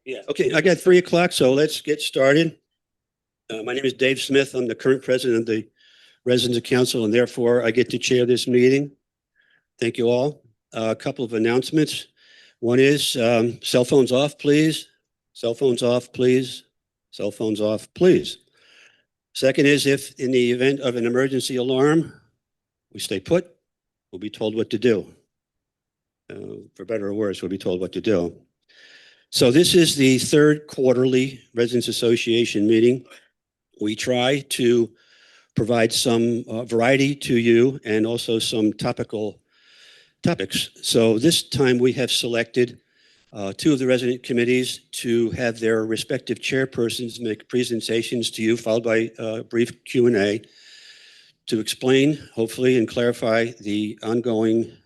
Yeah, okay, I got 3 o'clock, so let's get started. My name is Dave Smith. I'm the current president of the Residents Council, and therefore I get to chair this meeting. Thank you all. A couple of announcements. One is cell phones off, please. Cell phones off, please. Cell phones off, please. Second is if in the event of an emergency alarm, we stay put, we'll be told what to do. For better or worse, we'll be told what to do. So this is the 3rd quarterly Residents Association meeting. We try to provide some variety to you and also some topics. So this time we have selected 2 of the resident committees to have their respective chairpersons make presentations to you, followed by a brief Q&A to explain, hopefully, and clarify the ongoing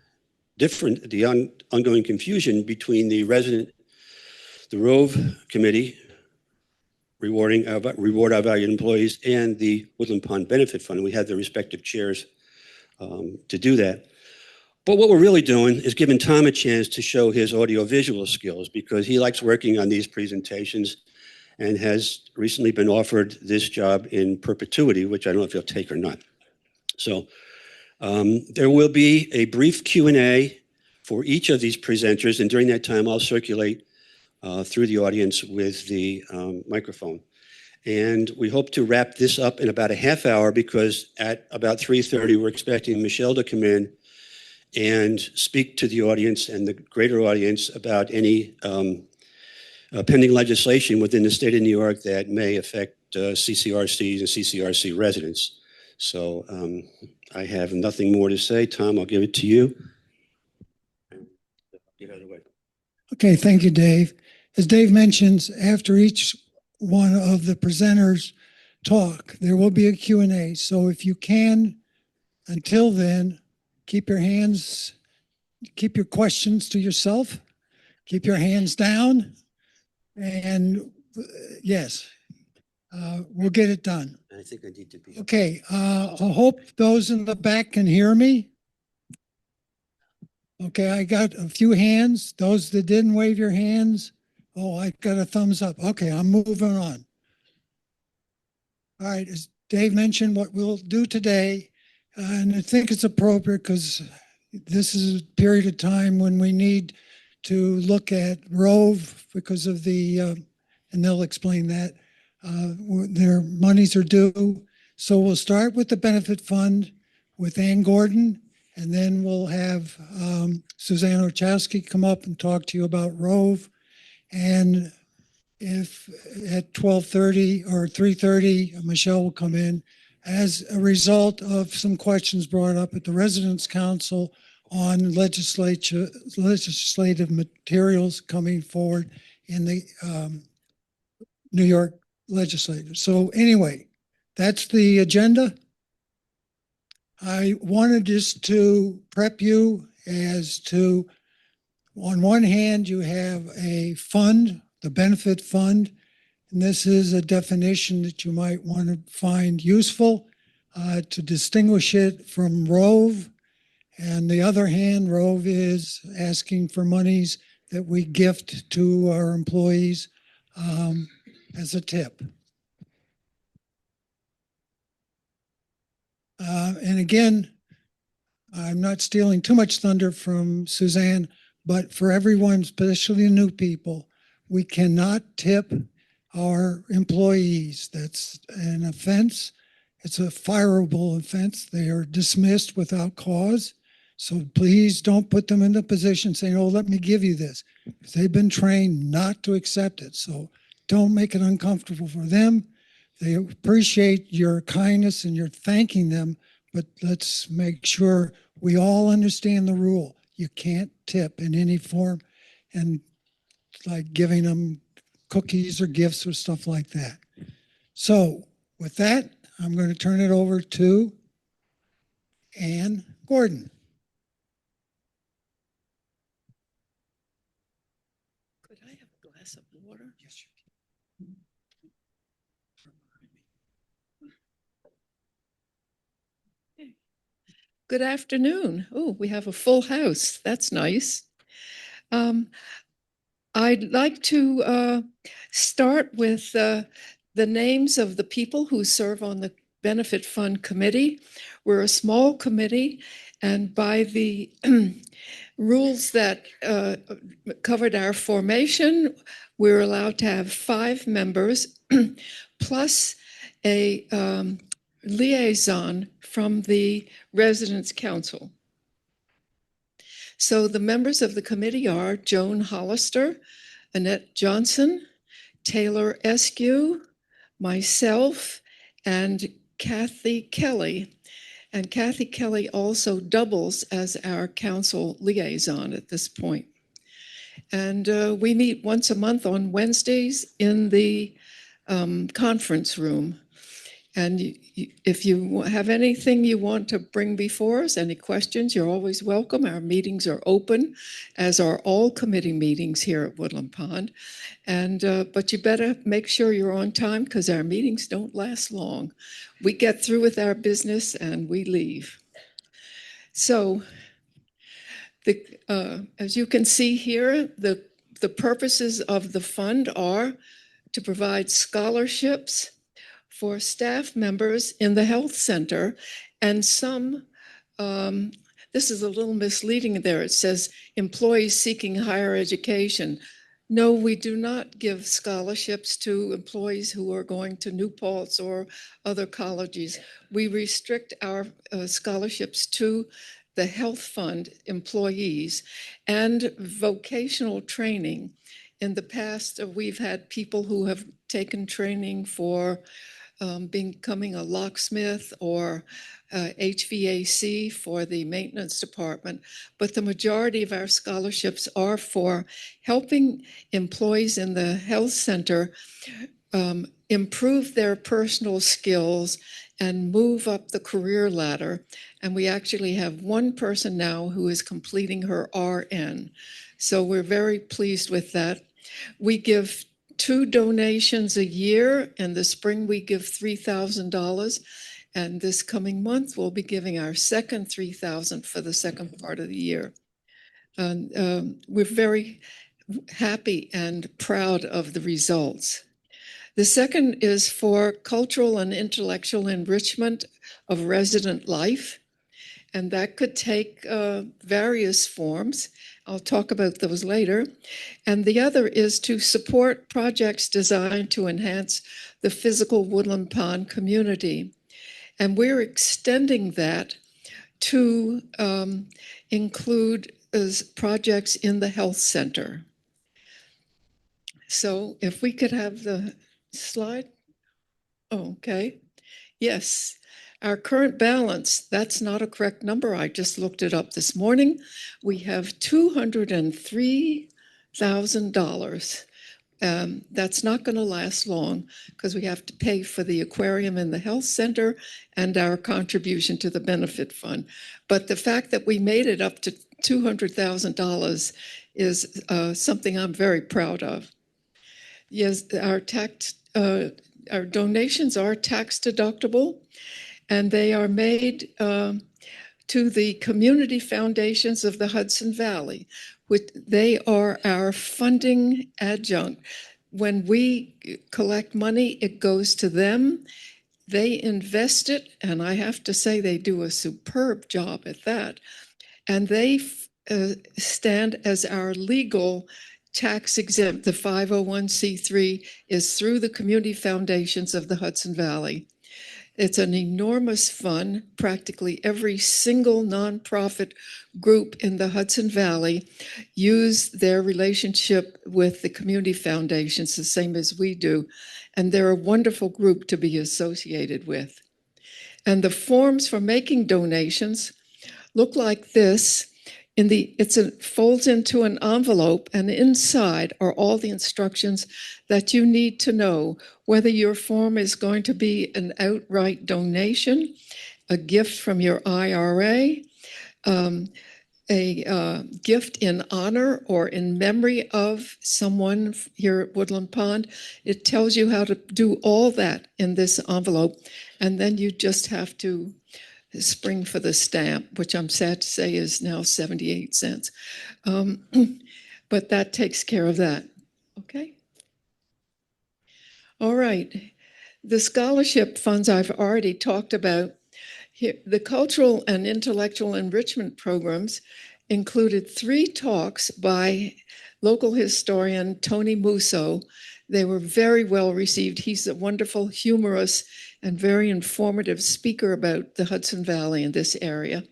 confusion between the Rove Committee, reward our valued employees, and the Woodland Pond Benefit Fund. We have the respective chairs to do that. But what we're really doing is giving Tom a chance to show his audiovisual skills, because he likes working on these presentations and has recently been offered this job in perpetuity, which I don't know if he'll take or not. So there will be a brief Q&A for each of these presenters, and during that time I'll circulate through the audience with the microphone. And we hope to wrap this up in about a half hour, because at about 3:30 we're expecting Michelle to come in and speak to the audience and the greater audience about any pending legislation within the state of New York that may affect CCRCs and CCRC residents. So I have nothing more to say. Tom, I'll give it to you. Get out of the way. Okay, thank you, Dave. As Dave mentions, after each one of the presenters talk, there will be a Q&A. So if you can, until then, keep your questions to yourself, keep your hands down, and yes, we'll get it done. I think I need to be. Okay, I hope those in the back can hear me. Okay, I got a few hands. Those that didn't wave your hands, oh, I got a thumbs up. Okay, I'm moving on. All right, as Dave mentioned, what we'll do today, and I think it's appropriate because this is a period of time when we need to look at Rove because of the, and they'll explain that, their monies are due. So we'll start with the benefit fund with Ann Gordon, and then we'll have Suzanne Orchowski come up and talk to you about Rove. And if at 12:30 or 3:30, Michelle will come in as a result of some questions brought up at the Residents Council on legislative materials coming forward in the New York legislature. So anyway, that's the agenda. I wanted just to prep you as to, on one hand, you have a fund, the benefit fund, and this is a definition that you might want to find useful to distinguish it from Rove. And the other hand, Rove is asking for monies that we gift to our employees as a tip. And again, I'm not stealing too much thunder from Suzanne, but for everyone, especially new people, we cannot tip our employees. That's an offense. It's a fireable offense. They are dismissed without cause. So please don't put them in the position saying, oh, let me give you this. They've been trained not to accept it. So don't make it uncomfortable for them. They appreciate your kindness and you're thanking them, but let's make sure we all understand the rule. You can't tip in any form, and like giving them cookies or gifts or stuff like that. So with that, I'm going to turn it over to Ann Gordon. Could I have a glass of water? Yes, you can. Okay. Good afternoon. Oh, we have a full house. That's nice. I'd like to start with the names of the people who serve on the Benefit Fund Committee. We're a small committee, and by the rules that covered our formation, we're allowed to have 5 members plus a liaison from the Residents' Council. So the members of the committee are Joan Hollister, Annette Johnson, Taylor Eskew, myself, and Kathy Kelly. And Kathy Kelly also doubles as our council liaison at this point. And we meet once a month on Wednesdays in the conference room. And if you have anything you want to bring before us, any questions, you're always welcome. Our meetings are open, as are all committee meetings here at Woodland Pond. And but you better make sure you're on time, because our meetings don't last long. We get through with our business and we leave. So as you can see here, the purposes of the fund are to provide scholarships for staff members in the health center, and some, this is a little misleading there. It says employees seeking higher education. No, we do not give scholarships to employees who are going to New Paltz or other colleges. We restrict our scholarships to the health fund employees and vocational training. In the past, we've had people who have taken training for becoming a locksmith or HVAC for the maintenance department. But the majority of our scholarships are for helping employees in the health center improve their personal skills and move up the career ladder. And we actually have one person now who is completing her RN. So we're very pleased with that. We give 2 donations a year. In the spring, we give $3,000. And this coming month, we'll be giving our second $3,000 for the second part of the year. And we're very happy and proud of the results. The second is for cultural and intellectual enrichment of resident life. And that could take various forms. I'll talk about those later. And the other is to support projects designed to enhance the physical Woodland Pond community. And we're extending that to include projects in the health center. So if we could have the slide. Oh, okay. Yes. Our current balance, that's not a correct number. I just looked it up this morning. We have $203,000. That's not going to last long, because we have to pay for the aquarium in the health center and our contribution to the benefit fund. But the fact that we made it up to $200,000 is something I'm very proud of. Yes, our donations are tax deductible, and they are made to the community foundations of the Hudson Valley, which they are our funding adjunct. When we collect money, it goes to them. They invest it, and I have to say they do a superb job at that. And they stand as our legal tax exempt. The 501c3 is through the community foundations of the Hudson Valley. It's an enormous fund. Practically every single nonprofit group in the Hudson Valley use their relationship with the community foundations the same as we do. And they're a wonderful group to be associated with. And the forms for making donations look like this. It folds into an envelope, and inside are all the instructions that you need to know, whether your form is going to be an outright donation, a gift from your IRA, a gift in honor or in memory of someone here at Woodland Pond. It tells you how to do all that in this envelope, and then you just have to spring for the stamp, which I'm sad to say is now 78 cents. But that takes care of that. Okay. All right. The scholarship funds I've already talked about. Here, the cultural and intellectual enrichment programs included 3 talks by local historian Tony Musso. They were very well received. He's a wonderful, humorous, and very informative speaker about the Hudson Valley in this area,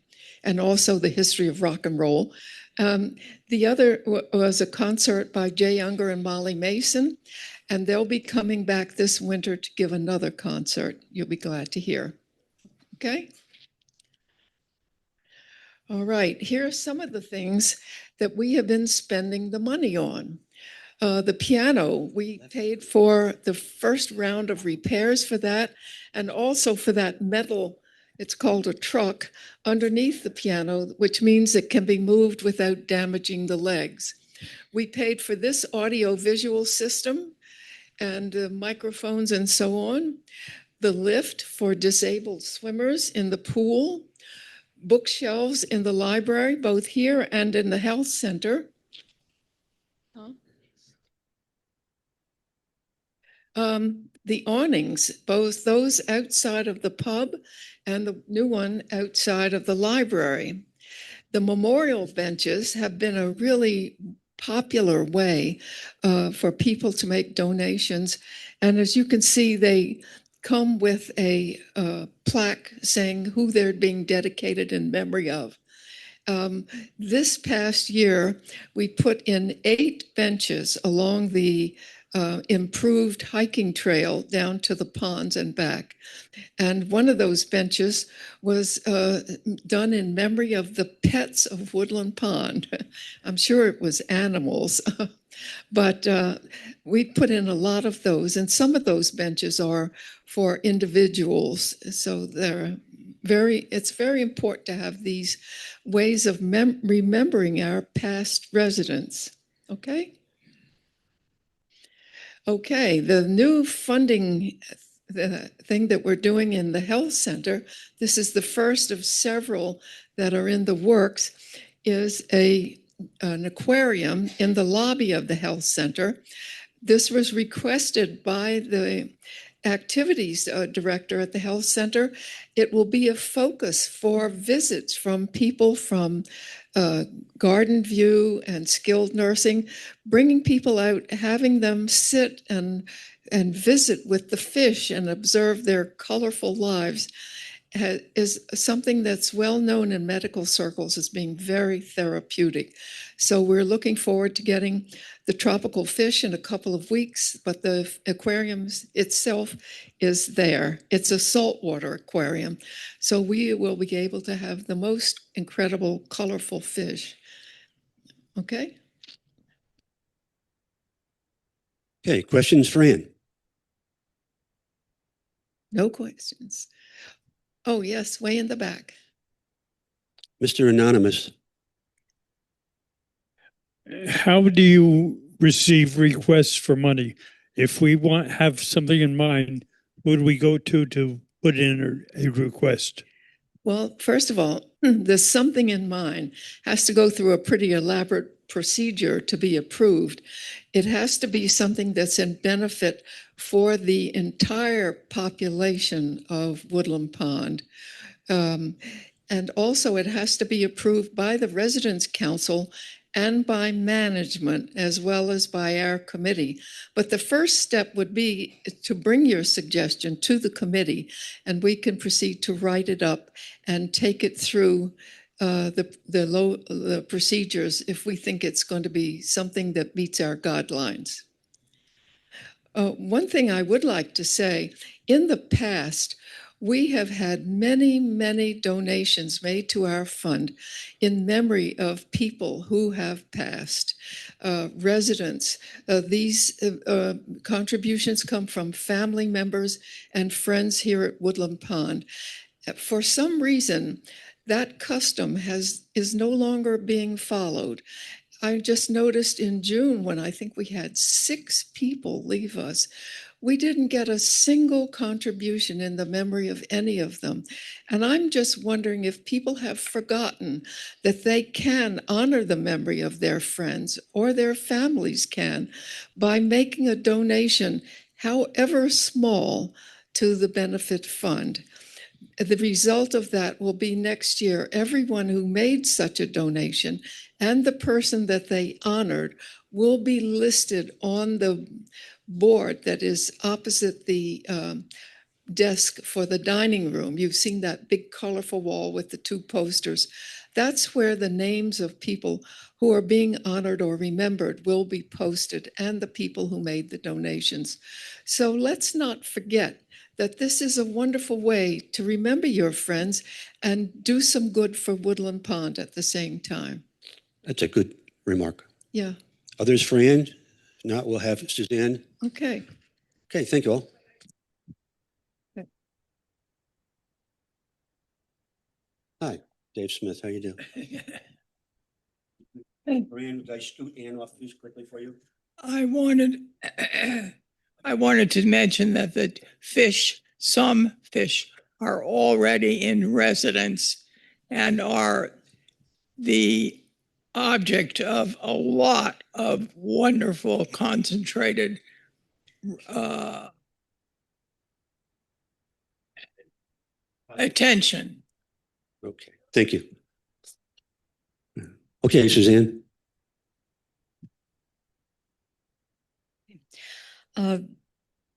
and also the history of rock and roll. The other was a concert by Jay Unger and Molly Mason, and they'll be coming back this winter to give another concert. You'll be glad to hear. Okay? All right, here are some of the things that we have been spending the money on. The piano, we paid for the first round of repairs for that, and also for that metal, it's called a truck, underneath the piano, which means it can be moved without damaging the legs. We paid for this audio-visual system and microphones and so on, the lift for disabled swimmers in the pool, bookshelves in the library, both here and in the health center. The awnings, both those outside of the pub and the new one outside of the library. The memorial benches have been a really popular way for people to make donations. And as you can see, they come with a plaque saying who they're being dedicated in memory of. This past year, we put in 8 benches along the improved hiking trail down to the ponds and back. And one of those benches was done in memory of the pets of Woodland Pond. I'm sure it was animals, but we put in a lot of those. And some of those benches are for individuals. So it's very important to have these ways of remembering our past residents. Okay? Okay, the new funding thing that we're doing in the health center, this is the first of several that are in the works, is an aquarium in the lobby of the health center. This was requested by the activities director at the health center. It will be a focus for visits from people from Garden View and skilled nursing, bringing people out, having them sit and visit with the fish and observe their colorful lives is something that's well known in medical circles as being very therapeutic. So we're looking forward to getting the tropical fish in a couple of weeks, but the aquarium itself is there. It's a saltwater aquarium. So we will be able to have the most incredible, colorful fish. Okay? Okay, questions for Ann? No questions. Oh, yes, way in the back. Mr. Anonymous, how do you receive requests for money? If we have something in mind, who do we go to put in a request? Well, first of all, there's something in mind has to go through a pretty elaborate procedure to be approved. It has to be something that's in benefit for the entire population of Woodland Pond. And also it has to be approved by the Residents' Council and by management, as well as by our committee. But the first step would be to bring your suggestion to the committee, and we can proceed to write it up and take it through the procedures if we think it's going to be something that meets our guidelines. One thing I would like to say, in the past, we have had many, many donations made to our fund in memory of people who have passed, residents. These contributions come from family members and friends here at Woodland Pond. For some reason, that custom is no longer being followed. I just noticed in June when I think we had 6 people leave us, We didn't get a single contribution in the memory of any of them. And I'm just wondering if people have forgotten that they can honor the memory of their friends, or their families can, by making a donation, however small, to the benefit fund. The result of that will be next year, everyone who made such a donation and the person that they honored will be listed on the board that is opposite the desk for the dining room. You've seen that big colorful wall with the two posters. That's where the names of people who are being honored or remembered will be posted, and the people who made the donations. So let's not forget that this is a wonderful way to remember your friends and do some good for Woodland Pond at the same time. That's a good remark. Yeah, Others for Ann? If not, we'll have Suzanne. okay. Okay, thank you all. Hi, Dave Smith. How you doing? Brian, would I scoot Ann off just quickly for you? I wanted, I wanted to mention that some fish are already in residence and are the object of a lot of wonderful concentrated attention. Okay, thank you. Okay, Suzanne.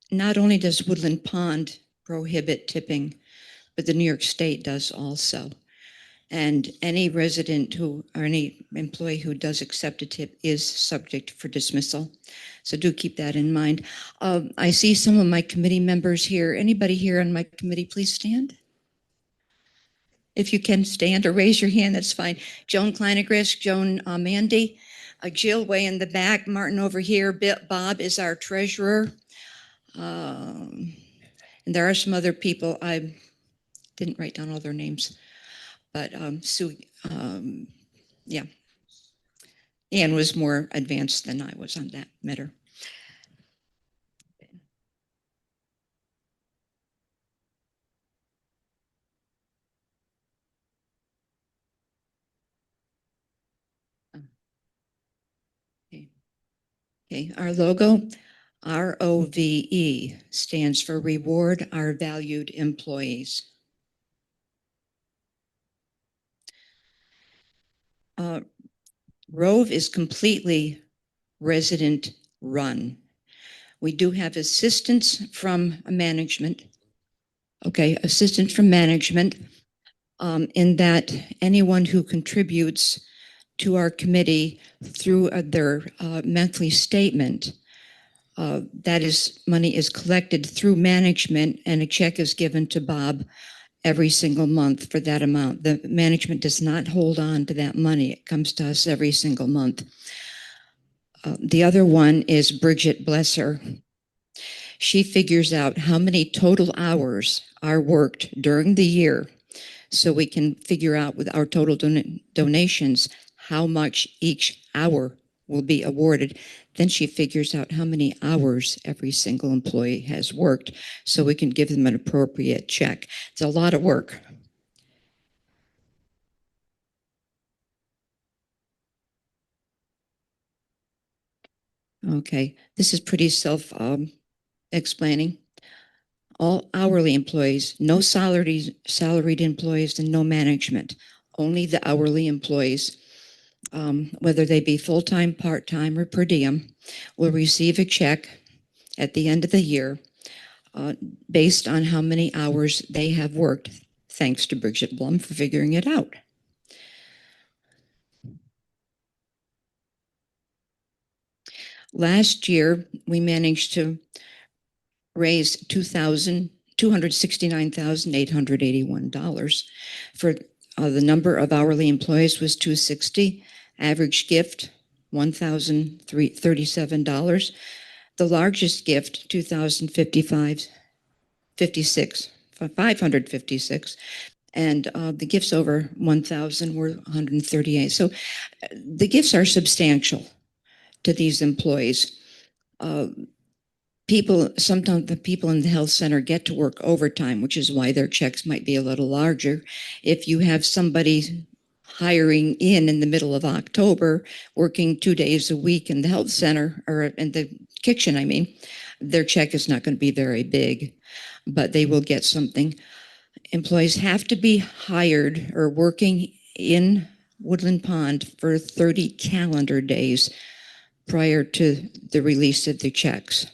Not only does Woodland Pond prohibit tipping, but the New York State does also. And any resident who, or any employee who does accept a tip is subject for dismissal. So do keep that in mind. I see some of my committee members here. Anybody here on my committee, please stand. If you can stand or raise your hand, that's fine. Joan Kleinegris, Joan Mandy, Jill way in the back, Martin over here, Bob is our treasurer. And there are some other people. I didn't write down all their names, but Sue, yeah. Ann was more advanced than I was on that matter. Okay, our logo, ROVE, stands for Reward Our Valued Employees. Rove is completely resident run. We do have assistance from management. Okay, assistance from management in that anyone who contributes to our committee through their monthly statement, that is, money is collected through management and a check is given to Bob every single month for that amount. The management does not hold on to that money. It comes to us every single month. The other one is Bridget Blesser. She figures out how many total hours are worked during the year so we can figure out with our total donations how much each hour will be awarded. Then she figures out how many hours every single employee has worked so we can give them an appropriate check. It's a lot of work. Okay, this is pretty self-explaining. All hourly employees, no salaried employees, and no management. Only the hourly employees, whether they be full-time, part-time, or per diem, will receive a check at the end of the year based on how many hours they have worked. Thanks to Bridget Blum for figuring it out. Last year, we managed to raise $269,881 for the number of hourly employees was 260. Average gift, $1,037. The largest gift, $556. And the gifts over 1,000 were 138. So the gifts are substantial to these employees. sometimes the people in the health center get to work overtime, which is why their checks might be a little larger. If you have somebody hiring in the middle of October, working 2 days a week in the health center or in the kitchen, I mean, their check is not going to be very big, but they will get something. Employees have to be hired or working in Woodland Pond for 30 calendar days prior to the release of the checks.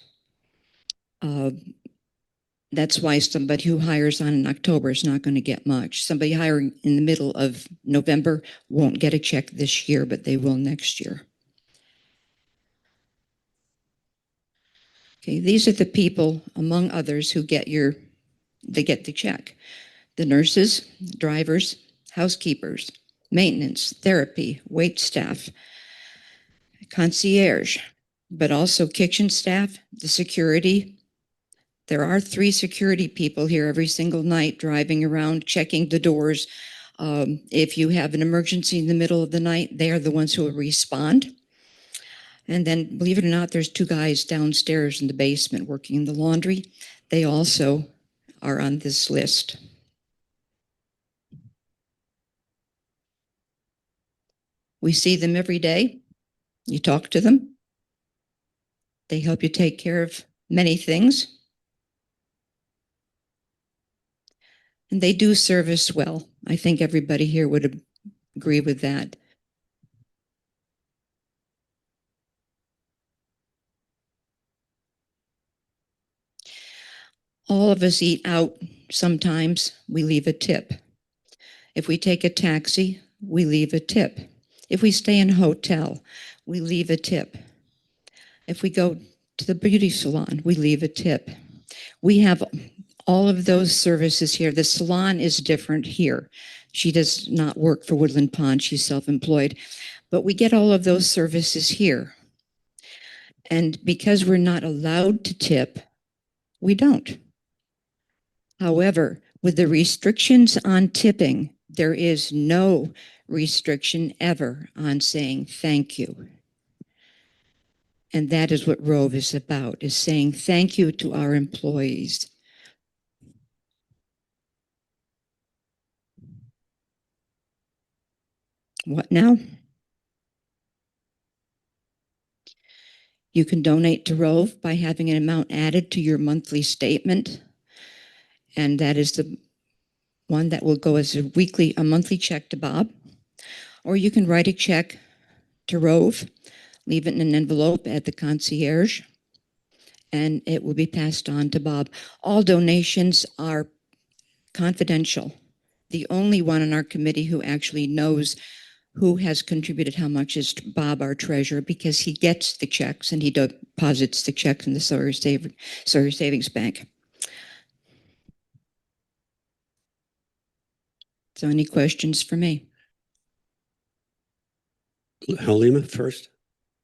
That's why somebody who hires on in October is not going to get much. Somebody hiring in the middle of November won't get a check this year, but they will next year. Okay, these are the people, among others, who get the check. The nurses, drivers, housekeepers, maintenance, therapy, wait staff, concierge, but also kitchen staff, the security. There are 3 security people here every single night driving around, checking the doors. If you have an emergency in the middle of the night, they are the ones who will respond. And then, believe it or not, there's 2 guys downstairs in the basement working in the laundry. They also are on this list. We see them every day. You talk to them. They help you take care of many things. And they do service well. I think everybody here would agree with that. All of us eat out. Sometimes we leave a tip. If we take a taxi, we leave a tip. If we stay in a hotel, we leave a tip. If we go to the beauty salon, we leave a tip. We have all of those services here. The salon is different here. She does not work for Woodland Pond. She's self-employed. But we get all of those services here. And because we're not allowed to tip, we don't. However, with the restrictions on tipping, there is no restriction ever on saying thank you. And that is what Rove is about, is saying thank you to our employees. What now? You can donate to Rove by having an amount added to your monthly statement. And that is the one that will go as a monthly check to Bob. Or you can write a check to Rove, leave it in an envelope at the concierge, and it will be passed on to Bob. All donations are confidential. The only one on our committee who actually knows who has contributed how much is Bob, our treasurer, because he gets the checks and he deposits the checks in the Sawyer Savings Bank. So any questions for me? Halima first.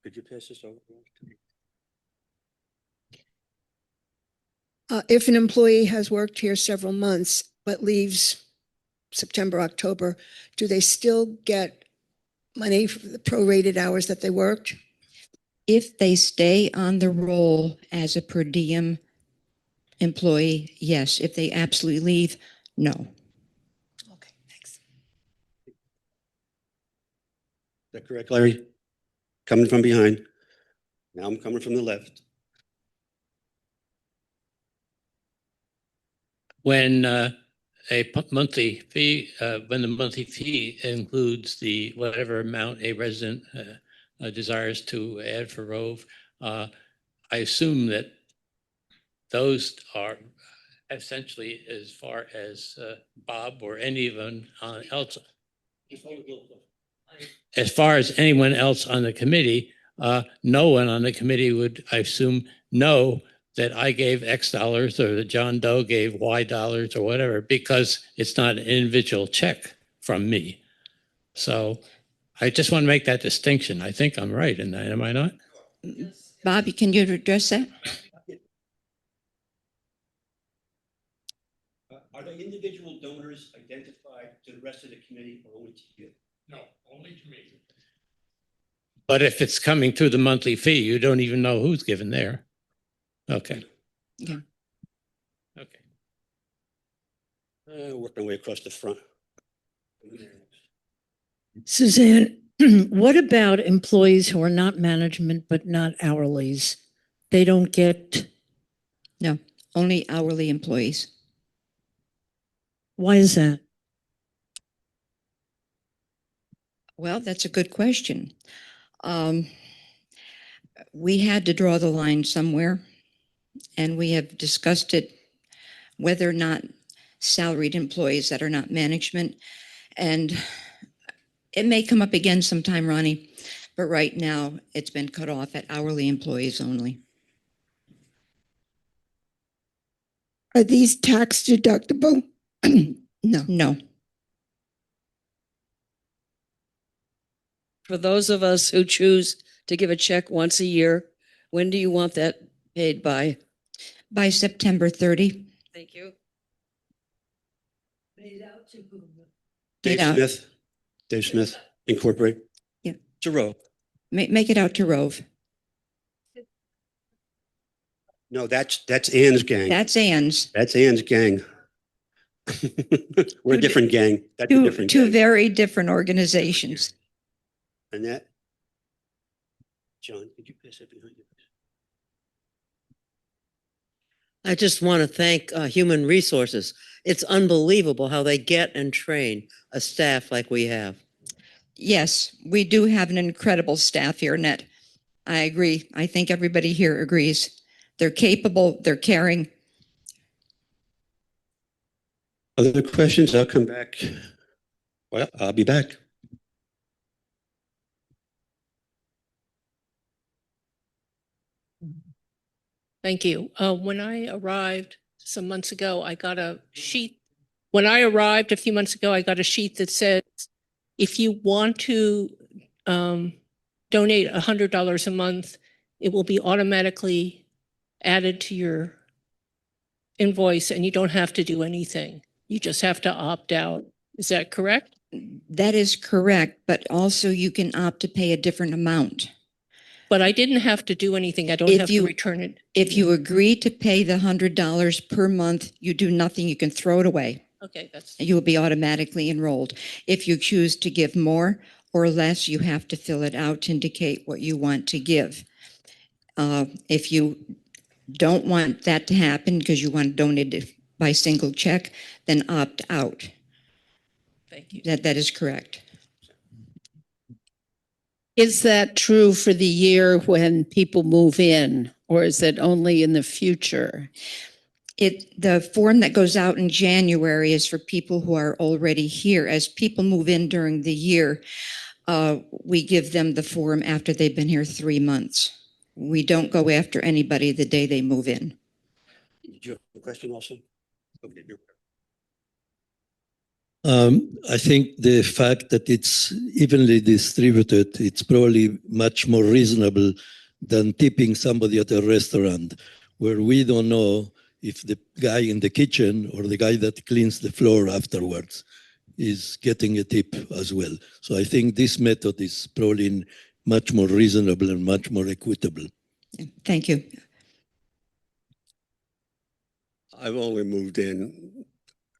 Could you pass this over? If an employee has worked here several months but leaves September, October, do they still get money for the prorated hours that they worked? If they stay on the roll as a per diem employee, yes. If they absolutely leave, no. Okay, thanks. Is that correct, Larry? Coming from behind. Now I'm coming from the left. When monthly fee, when the monthly fee includes the whatever amount a resident desires to add for Rove, I assume that those are essentially as far as Bob or anyone else. As far as anyone else on the committee, no one on the committee would, I assume, know that I gave X dollars or that John Doe gave Y dollars or whatever, because it's not an individual check from me. So I just want to make that distinction. I think I'm right in that, am I not? Bobby, can you address that? Are the individual donors identified to the rest of the committee or only to you? No, only to me. But if it's coming through the monthly fee, you don't even know who's given there. Okay. Yeah. Okay. Work my way across the front. Suzanne, what about employees who are not management but not hourlies? They don't get, Only hourly employees. why is that? Well, that's a good question. We had to draw the line somewhere, and we have discussed it, whether or not salaried employees that are not management. And it may come up again sometime, Ronnie, but right now it's been cut off at hourly employees only. Are these tax deductible? No. No, For those of us who choose to give a check once a year, when do you want that paid by? by September 30. Thank you. Dave out. Smith, Dave Smith, Incorporate. Yeah. Jerome. Make it out to Rove. No, that's Ann's gang. That's Ann's. That's Ann's gang. We're a different gang. That's a Two, different two gang. very different organizations. And that, John, could you pass that behind you? I just want to thank Human Resources. It's unbelievable how they get and train a staff like we have. Yes, we do have an incredible staff here, Annette. I agree. I think everybody here agrees. They're capable, they're caring. Other questions? I'll come back. Well, I'll be back. Thank you. When I arrived some months ago, I got a sheet. When I arrived a few months ago, I got a sheet that said, if you want to donate $100 a month, it will be automatically added to your invoice and you don't have to do anything. You just have to opt out. Is that correct? That is correct, but also you can opt to pay a different amount. But I didn't have to do anything. I don't If have you- to return it. If you agree to pay the $100 per month, you do nothing, you can throw it away. Okay, that's, You will be automatically enrolled. If you choose to give more or less, you have to fill it out to indicate what you want to give. If you don't want that to happen because you want to donate it by single check, then opt out. thank you. That is correct. Is that true for the year when people move in, or is it only in the future? The form that goes out in January is for people who are already here. As people move in during the year, we give them the form after they've been here 3 months. We don't go after anybody the day they move in. Did you have a question also? Okay, you're. I think the fact that it's evenly distributed, it's probably much more reasonable than tipping somebody at a restaurant where we don't know if the guy in the kitchen or the guy that cleans the floor afterwards is getting a tip as well. So I think this method is probably much more reasonable and much more equitable. Thank you. I've only moved in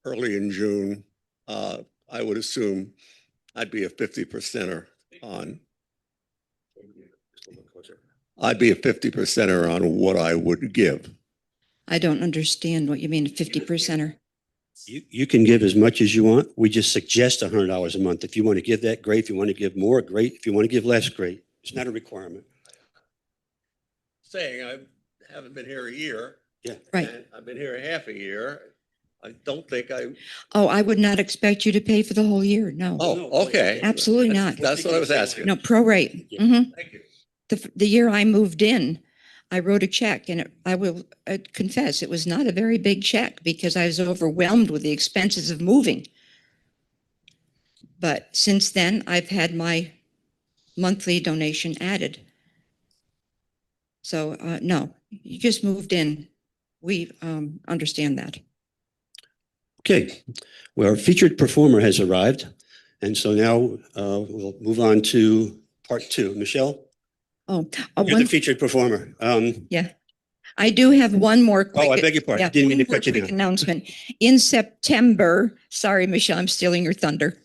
early in June. I would assume I'd be a 50%er on. I'd be a 50%er on what I would give. I don't understand what you mean, 50%er. You can give as much as you want. We just suggest $100 a month. If you want to give that, great. If you want to give more, great. If you want to give less, great. It's not a requirement. Saying I haven't been here a year. Yeah. Right. And I've been here a half a year. I don't think I. Oh, I would not expect you to pay for the whole year. No. Oh, okay. Absolutely not. That's what I was asking. No, prorate. Yeah. Mhm. Thank you. The year I moved in, I wrote a check, and I will confess, it was not a very big check because I was overwhelmed with the expenses of moving. But since then, I've had my monthly donation added. So, no, you just moved in. We understand that. Okay. Well, our featured performer has arrived. And so now we'll move on to part two. Michelle, Oh, you're one the featured performer. Yeah. I do have one more quick. Oh, I beg your pardon. Yeah, Didn't mean to one more cut you quick down. announcement. In September, sorry, Michelle, I'm stealing your thunder.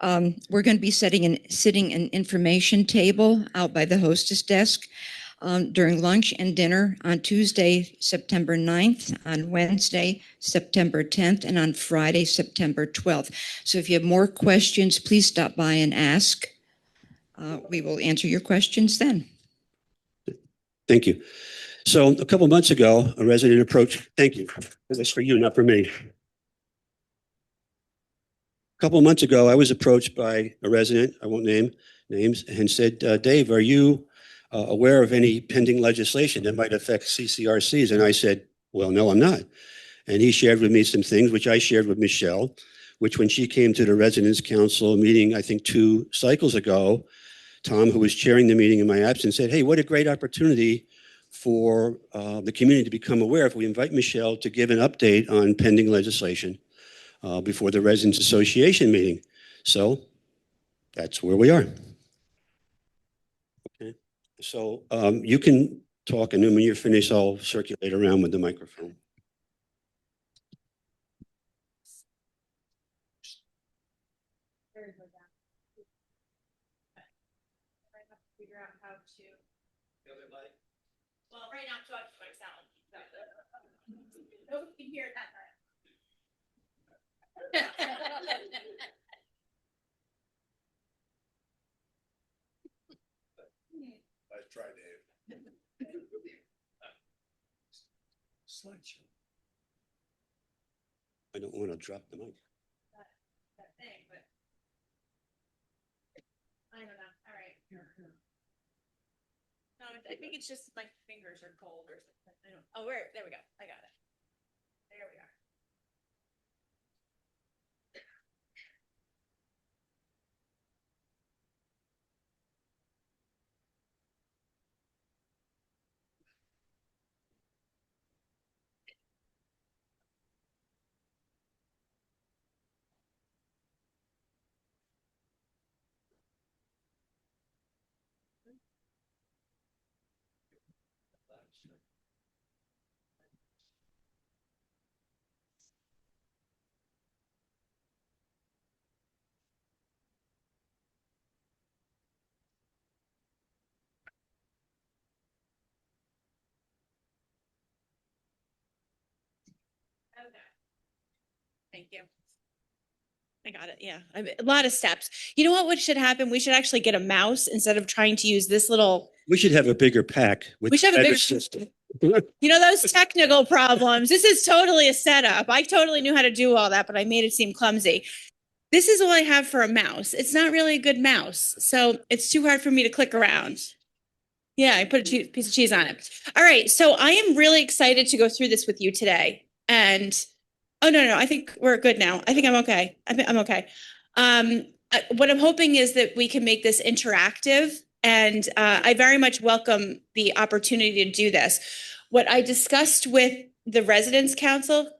We're going to be sitting an information table out by the hostess desk during lunch and dinner on Tuesday, September 9th, on Wednesday, September 10th, and on Friday, September 12th. So if you have more questions, please stop by and ask. We will answer your questions then. Thank you. So a couple of months ago, a resident approached, thank you. That's for you, not for me. A couple of months ago, I was approached by a resident, I won't name names, and said, Dave, are you aware of any pending legislation that might affect CCRCs? And I said, well, no, I'm not. And he shared with me some things, which I shared with Michelle, which when she came to the Residents Council meeting, I think 2 cycles ago, Tom, who was chairing the meeting in my absence, said, hey, what a great opportunity for the community to become aware if we invite Michelle to give an update on pending legislation before the Residents Association meeting. So that's where we are. Okay. So you can talk, and then when you're finished, I'll circulate around with the microphone. Well, right now, so I just want to sound. Nobody can hear that. Nice try, Dave. Slideshow. I don't want to drop the mic. That thing, but I don't know. All right. No, I think it's just my fingers are cold or something. I don't. Oh, there we go. I got it. There we are. Okay. Thank you. I got it. Yeah. A lot of steps. You know what should happen? We should actually get a mouse instead of trying to use this little. We should have a bigger pack with We should have a better bigger system. You know, those technical problems. This is totally a setup. I totally knew how to do all that, but I made it seem clumsy. This is all I have for a mouse. It's not really a good mouse. So it's too hard for me to click around. Yeah, I put a piece of cheese on it. All right. So I am really excited to go through this with you today. And oh, no, I think we're good now. I think I'm okay. I'm okay. What I'm hoping is that we can make this interactive. And I very much welcome the opportunity to do this. What I discussed with the Residents Council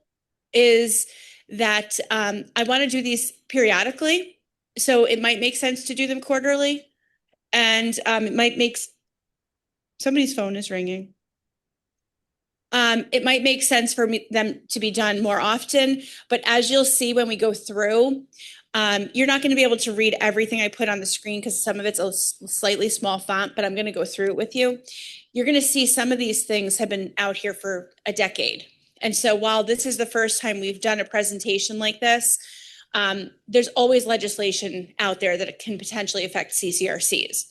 is that I want to do these periodically. So it might make sense to do them quarterly. And it might make somebody's phone is ringing. It might make sense for them to be done more often. But as you'll see when we go through, you're not going to be able to read everything I put on the screen because some of it's a slightly small font, but I'm going to go through it with you. You're going to see some of these things have been out here for a decade. And so while this is the first time we've done a presentation like this, there's always legislation out there that can potentially affect CCRCs.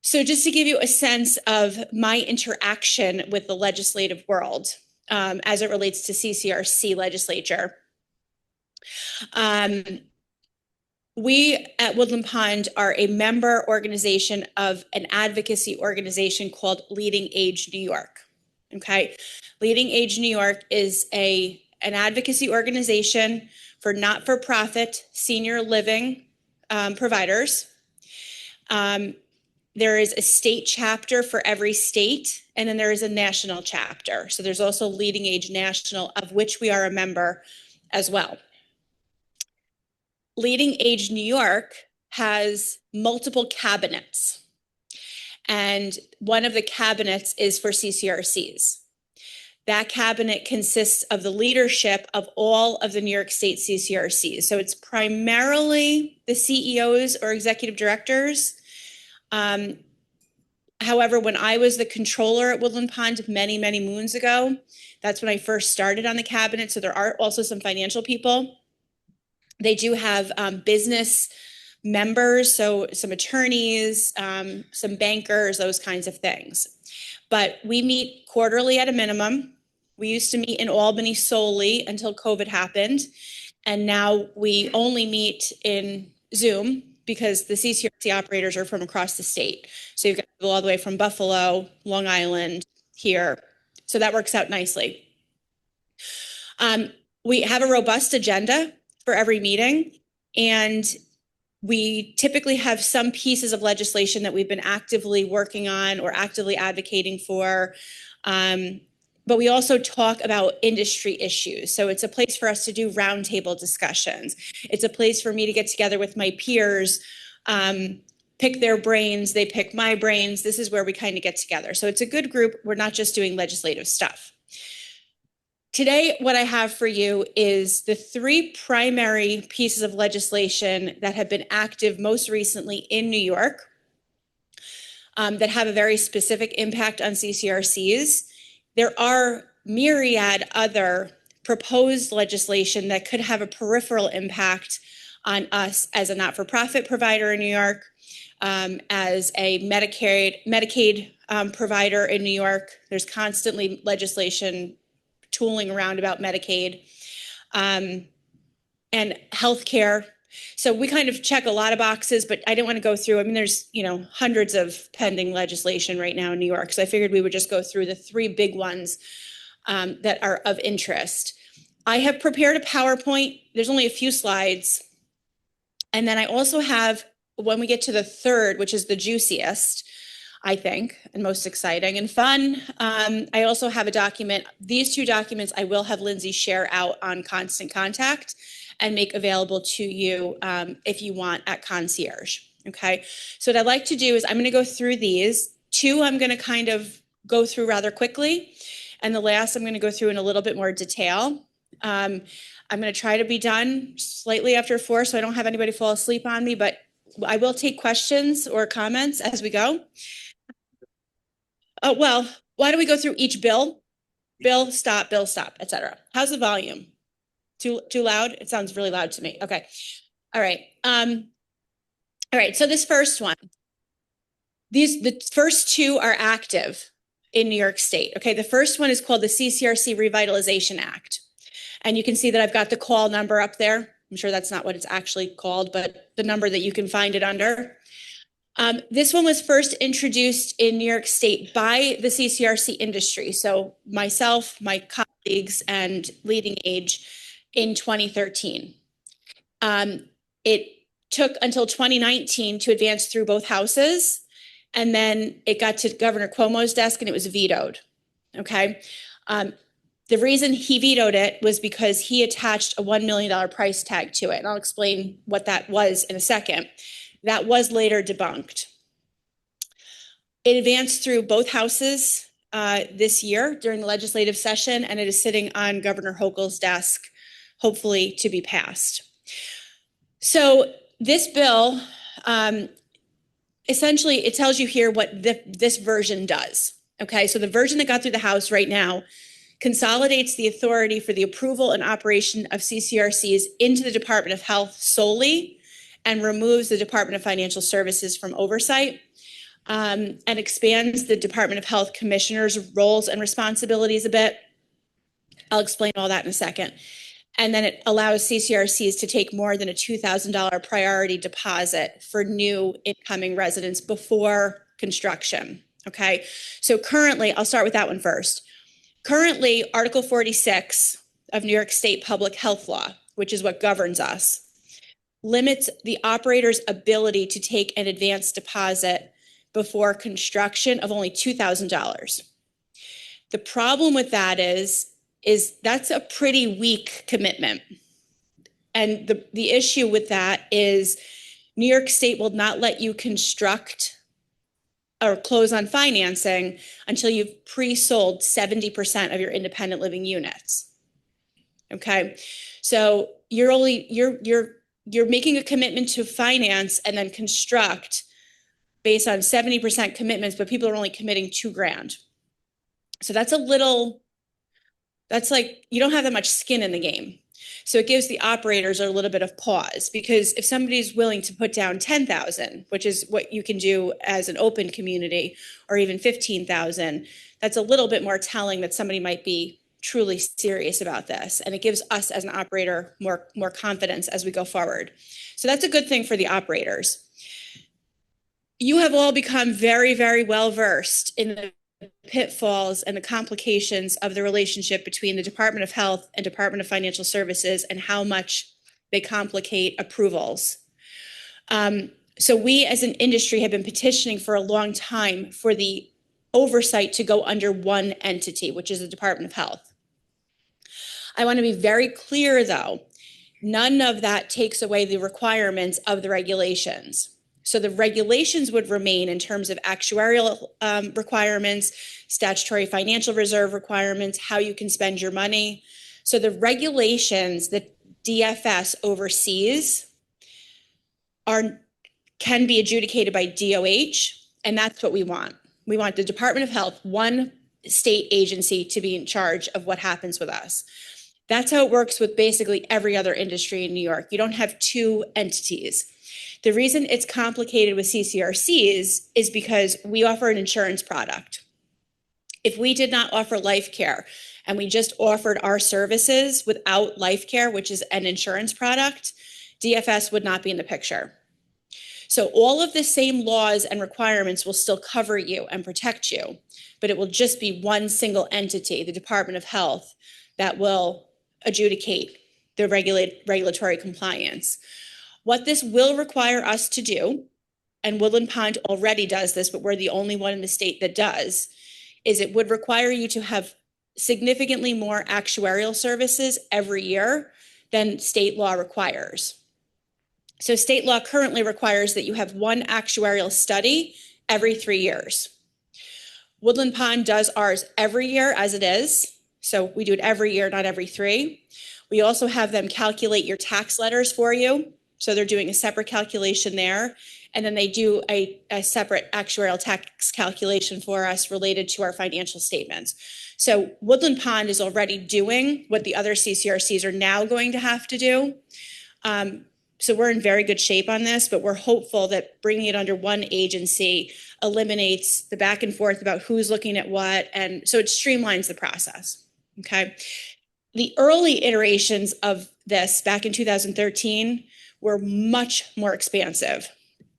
So just to give you a sense of my interaction with the legislative world as it relates to CCRC legislature, we at Woodland Pond are a member organization of an advocacy organization called Leading Age New York. Okay, Leading Age New York is an advocacy organization for not-for-profit senior living providers. There is a state chapter for every state, and then there is a national chapter. So there's also Leading Age National, of which we are a member as well. Leading Age New York has multiple cabinets, and one of the cabinets is for CCRCs. That cabinet consists of the leadership of all of the New York State CCRCs. So it's primarily the CEOs or executive directors. However, when I was the controller at Woodland Pond many, many moons ago, that's when I first started on the cabinet. So there are also some financial people. They do have business members, so some attorneys, some bankers, those kinds of things. But we meet quarterly at a minimum. We used to meet in Albany solely until COVID happened. And now we only meet in Zoom because the CCRC operators are from across the state. So you've got to go all the way from Buffalo, Long Island, here. So that works out nicely. We have a robust agenda for every meeting, and we typically have some pieces of legislation that we've been actively working on or actively advocating for. But we also talk about industry issues. So it's a place for us to do roundtable discussions. It's a place for me to get together with my peers, pick their brains, they pick my brains. This is where we kind of get together. So it's a good group. We're not just doing legislative stuff. Today, what I have for you is the three primary pieces of legislation that have been active most recently in New York that have a very specific impact on CCRCs. There are myriad other proposed legislation that could have a peripheral impact on us as a not-for-profit provider in New York, as a Medicaid provider in New York. There's constantly legislation tooling around about Medicaid, and healthcare. So we kind of check a lot of boxes, but I didn't want to go through. I mean, there's, hundreds of pending legislation right now in New York. So I figured we would just go through the three big ones that are of interest. I have prepared a PowerPoint. There's only a few slides. And then I also have, when we get to the third, which is the juiciest, I think, and most exciting and fun, I also have a document. These two documents I will have Lindsay share out on Constant Contact and make available to you if you want at Concierge, okay? So what I'd like to do is I'm gonna go through these. Two I'm gonna kind of go through rather quickly, and the last I'm gonna go through in a little bit more detail. I'm gonna try to be done slightly after 4 so I don't have anybody fall asleep on me, but I will take questions or comments as we go. Well, why don't we go through each bill? Bill, stop, etc. How's the volume? Too loud? It sounds really loud to me. Okay. All right. All right. So this first one, the first two are active in New York State. Okay. The first one is called the CCRC Revitalization Act. And you can see that I've got the call number up there. I'm sure that's not what it's actually called, but the number that you can find it under. This one was first introduced in New York State by the CCRC industry. So myself, my colleagues, and Leading Age in 2013. It took until 2019 to advance through both houses. And then it got to Governor Cuomo's desk and it was vetoed. Okay. The reason he vetoed it was because he attached a $1 million price tag to it. And I'll explain what that was in a second. That was later debunked. It advanced through both houses this year during the legislative session, and it is sitting on Governor Hochul's desk, hopefully to be passed. So this bill, essentially, it tells you here what this version does. Okay, so the version that got through the House right now consolidates the authority for the approval and operation of CCRCs into the Department of Health solely, and removes the Department of Financial Services from oversight, and expands the Department of Health Commissioner's roles and responsibilities a bit. I'll explain all that in a second. And then it allows CCRCs to take more than a $2,000 priority deposit for new incoming residents before construction, okay? So currently, I'll start with that one first. Currently, Article 46 of New York State Public Health Law, which is what governs us, limits the operator's ability to take an advance deposit before construction of only $2,000. The problem with that is that's a pretty weak commitment. And the issue with that is New York State will not let you construct or close on financing until you've pre-sold 70% of your independent living units. Okay, so you're making a commitment to finance and then construct based on 70% commitments, but people are only committing $2,000. So that's like, you don't have that much skin in the game. So it gives the operators a little bit of pause, because if somebody's willing to put down 10,000, which is what you can do as an open community, or even 15,000, that's a little bit more telling that somebody might be truly serious about this. And it gives us as an operator more confidence as we go forward. So that's a good thing for the operators. You have all become very, very well versed in the pitfalls and the complications of the relationship between the Department of Health and Department of Financial Services, and how much they complicate approvals. So we as an industry have been petitioning for a long time for the oversight to go under one entity, which is the Department of Health. I want to be very clear, though, none of that takes away the requirements of the regulations. So the regulations would remain in terms of actuarial requirements, statutory financial reserve requirements, how you can spend your money. So the regulations that DFS oversees can be adjudicated by DOH, and that's what we want. We want the Department of Health, one state agency, to be in charge of what happens with us. That's how it works with basically every other industry in New York. You don't have two entities. The reason it's complicated with CCRCs is because we offer an insurance product. If we did not offer life care and we just offered our services without life care, which is an insurance product, DFS would not be in the picture. So all of the same laws and requirements will still cover you and protect you, but it will just be one single entity, the Department of Health, that will adjudicate the regulatory compliance. What this will require us to do, and Woodland Pond already does this, but we're the only one in the state that does, is it would require you to have significantly more actuarial services every year than state law requires. So state law currently requires that you have one actuarial study every 3 years. Woodland Pond does ours every year as it is. So we do it every year, not every 3. We also have them calculate your tax letters for you. So they're doing a separate calculation there. And then they do a separate actuarial tax calculation for us related to our financial statements. So Woodland Pond is already doing what the other CCRCs are now going to have to do. So we're in very good shape on this, but we're hopeful that bringing it under one agency eliminates the back and forth about who's looking at what. And so it streamlines the process, okay? The early iterations of this back in 2013 were much more expansive.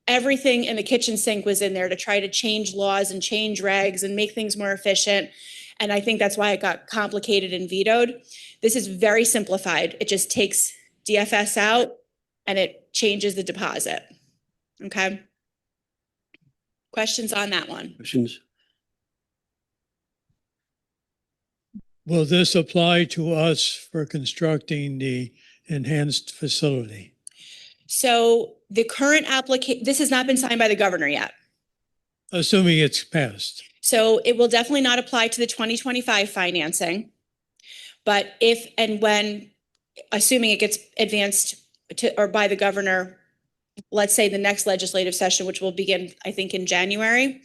Everything in the kitchen sink was in there to try to change laws and change regs and make things more efficient. And I think that's why it got complicated and vetoed. This is very simplified. It just takes DFS out and it changes the deposit. Okay. Questions on that one? Questions? Will this apply to us for constructing the enhanced facility? So the current application, this has not been signed by the governor yet. Assuming it's passed. So it will definitely not apply to the 2025 financing. But if and when, assuming it gets advanced to or by the governor, let's say the next legislative session, which will begin, I think, in January,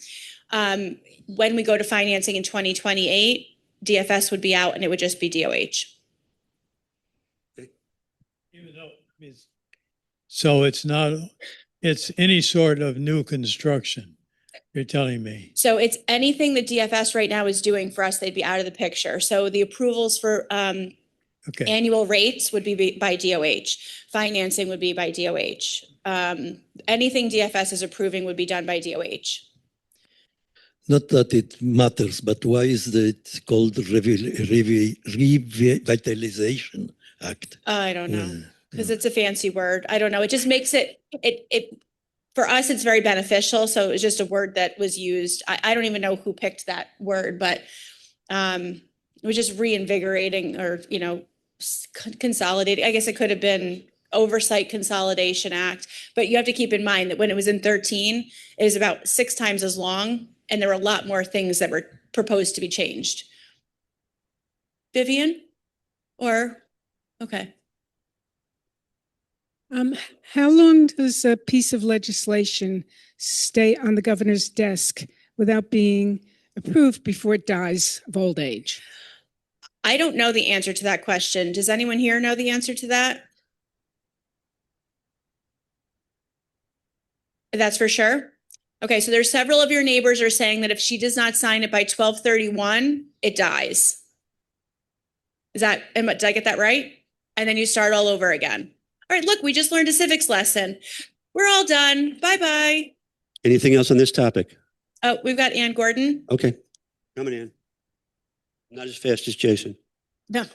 when we go to financing in 2028, DFS would be out and it would just be DOH. Even though so it's any sort of new construction, you're telling me. So it's anything that DFS right now is doing for us, they'd be out of the picture. So the approvals for annual rates would be by DOH. Financing would be by DOH. Anything DFS is approving would be done by DOH. Not that it matters, but why is it called Revitalization Act? I don't know, because it's a fancy word. I don't know. It just makes it for us, it's very beneficial. So it's just a word that was used. I don't even know who picked that word, but it was just reinvigorating or, consolidating. I guess it could have been Oversight Consolidation Act. But you have to keep in mind that when it was in 13, it was about 6 times as long, and there were a lot more things that were proposed to be changed. Vivian? Or, okay. How long does a piece of legislation stay on the governor's desk without being approved before it dies of old age? I don't know the answer to that question. Does anyone here know the answer to that? That's for sure. Okay, so there's several of your neighbors are saying that if she does not sign it by 12/31, it dies. Did I get that right? And then you start all over again. All right, look, we just learned a civics lesson. We're all done. Bye-bye. Anything else on this topic? Oh, we've got Ann Gordon. Okay. Coming in. Not as fast as Jason. No,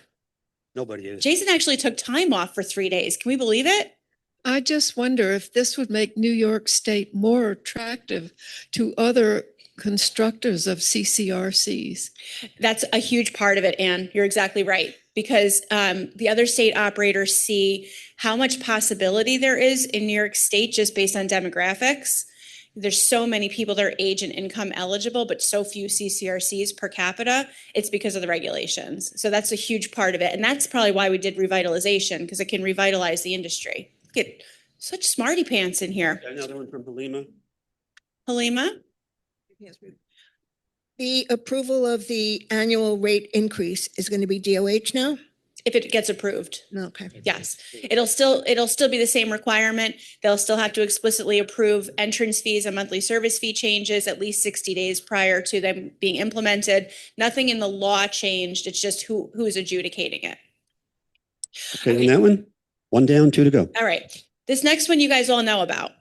Nobody is. Jason actually took time off for 3 days. Can we believe it? I just wonder if this would make New York State more attractive to other constructors of CCRCs. That's a huge part of it, Ann. You're exactly right. Because the other state operators see how much possibility there is in New York State just based on demographics. There's so many people that are age and income eligible, but so few CCRCs per capita. It's because of the regulations. So that's a huge part of it. And that's probably why we did revitalization, because it can revitalize the industry. Look at such smarty pants in here. Another one from Halima. Halima? The approval of the annual rate increase is going to be DOH now? If it gets approved. Okay. Yes, it'll still be the same requirement. They'll still have to explicitly approve entrance fees and monthly service fee changes at least 60 days prior to them being implemented. Nothing in the law changed. It's just who is adjudicating it. Okay, on that one, 1 down, 2 to go. All right. This next one you guys all know about,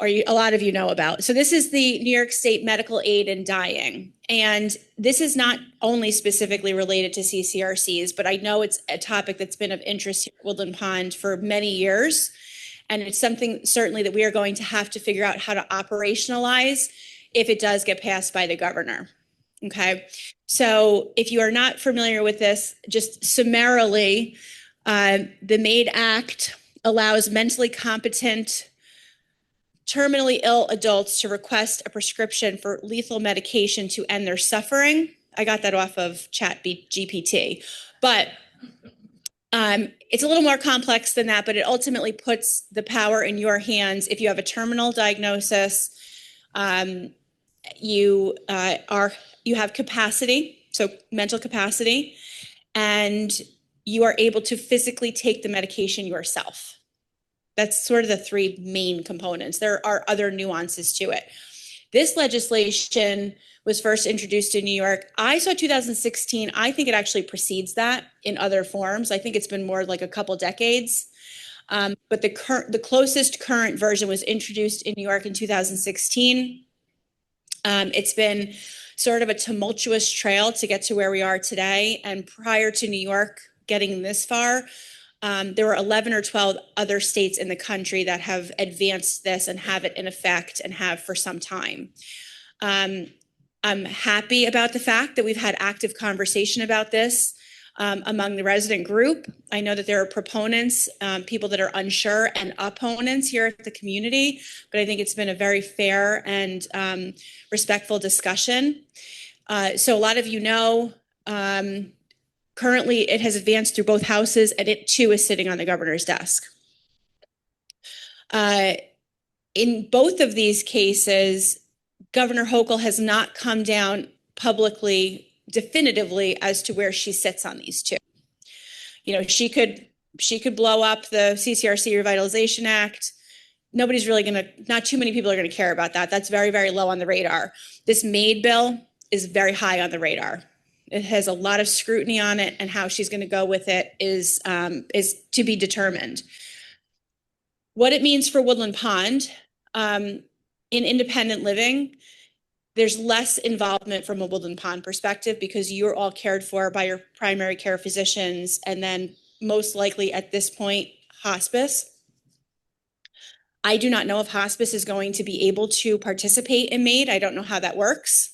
or a lot of you know about. So this is the New York State medical aid in dying. And this is not only specifically related to CCRCs, but I know it's a topic that's been of interest here at Woodland Pond for many years. And it's something certainly that we are going to have to figure out how to operationalize if it does get passed by the governor. Okay. So if you are not familiar with this, just summarily, the MAID Act allows mentally competent terminally ill adults to request a prescription for lethal medication to end their suffering. I got that off of ChatGPT, but it's a little more complex than that, but it ultimately puts the power in your hands. If you have a terminal diagnosis, you have capacity, so mental capacity, and you are able to physically take the medication yourself. That's sort of the 3 main components. There are other nuances to it. This legislation was first introduced in New York. I saw 2016. I think it actually precedes that in other forms. I think it's been more like a couple decades. But the closest current version was introduced in New York in 2016. It's been sort of a tumultuous trail to get to where we are today. And prior to New York getting this far, there were 11 or 12 other states in the country that have advanced this and have it in effect and have for some time. I'm happy about the fact that we've had active conversation about this among the resident group. I know that there are proponents, people that are unsure, and opponents here at the community, but I think it's been a very fair and respectful discussion. So a lot of you know, currently, it has advanced through both houses, and it too is sitting on the governor's desk. In both of these cases, Governor Hochul has not come down publicly, definitively, as to where she sits on these two. You know, she could blow up the CCRC Revitalization Act. Nobody's really not too many people are going to care about that. That's very, very low on the radar. This MAID bill is very high on the radar. It has a lot of scrutiny on it, and how she's going to go with it is to be determined. What it means for Woodland Pond, in independent living, there's less involvement from a Woodland Pond perspective because you're all cared for by your primary care physicians, and then most likely at this point, hospice. I do not know if hospice is going to be able to participate in MAID. I don't know how that works.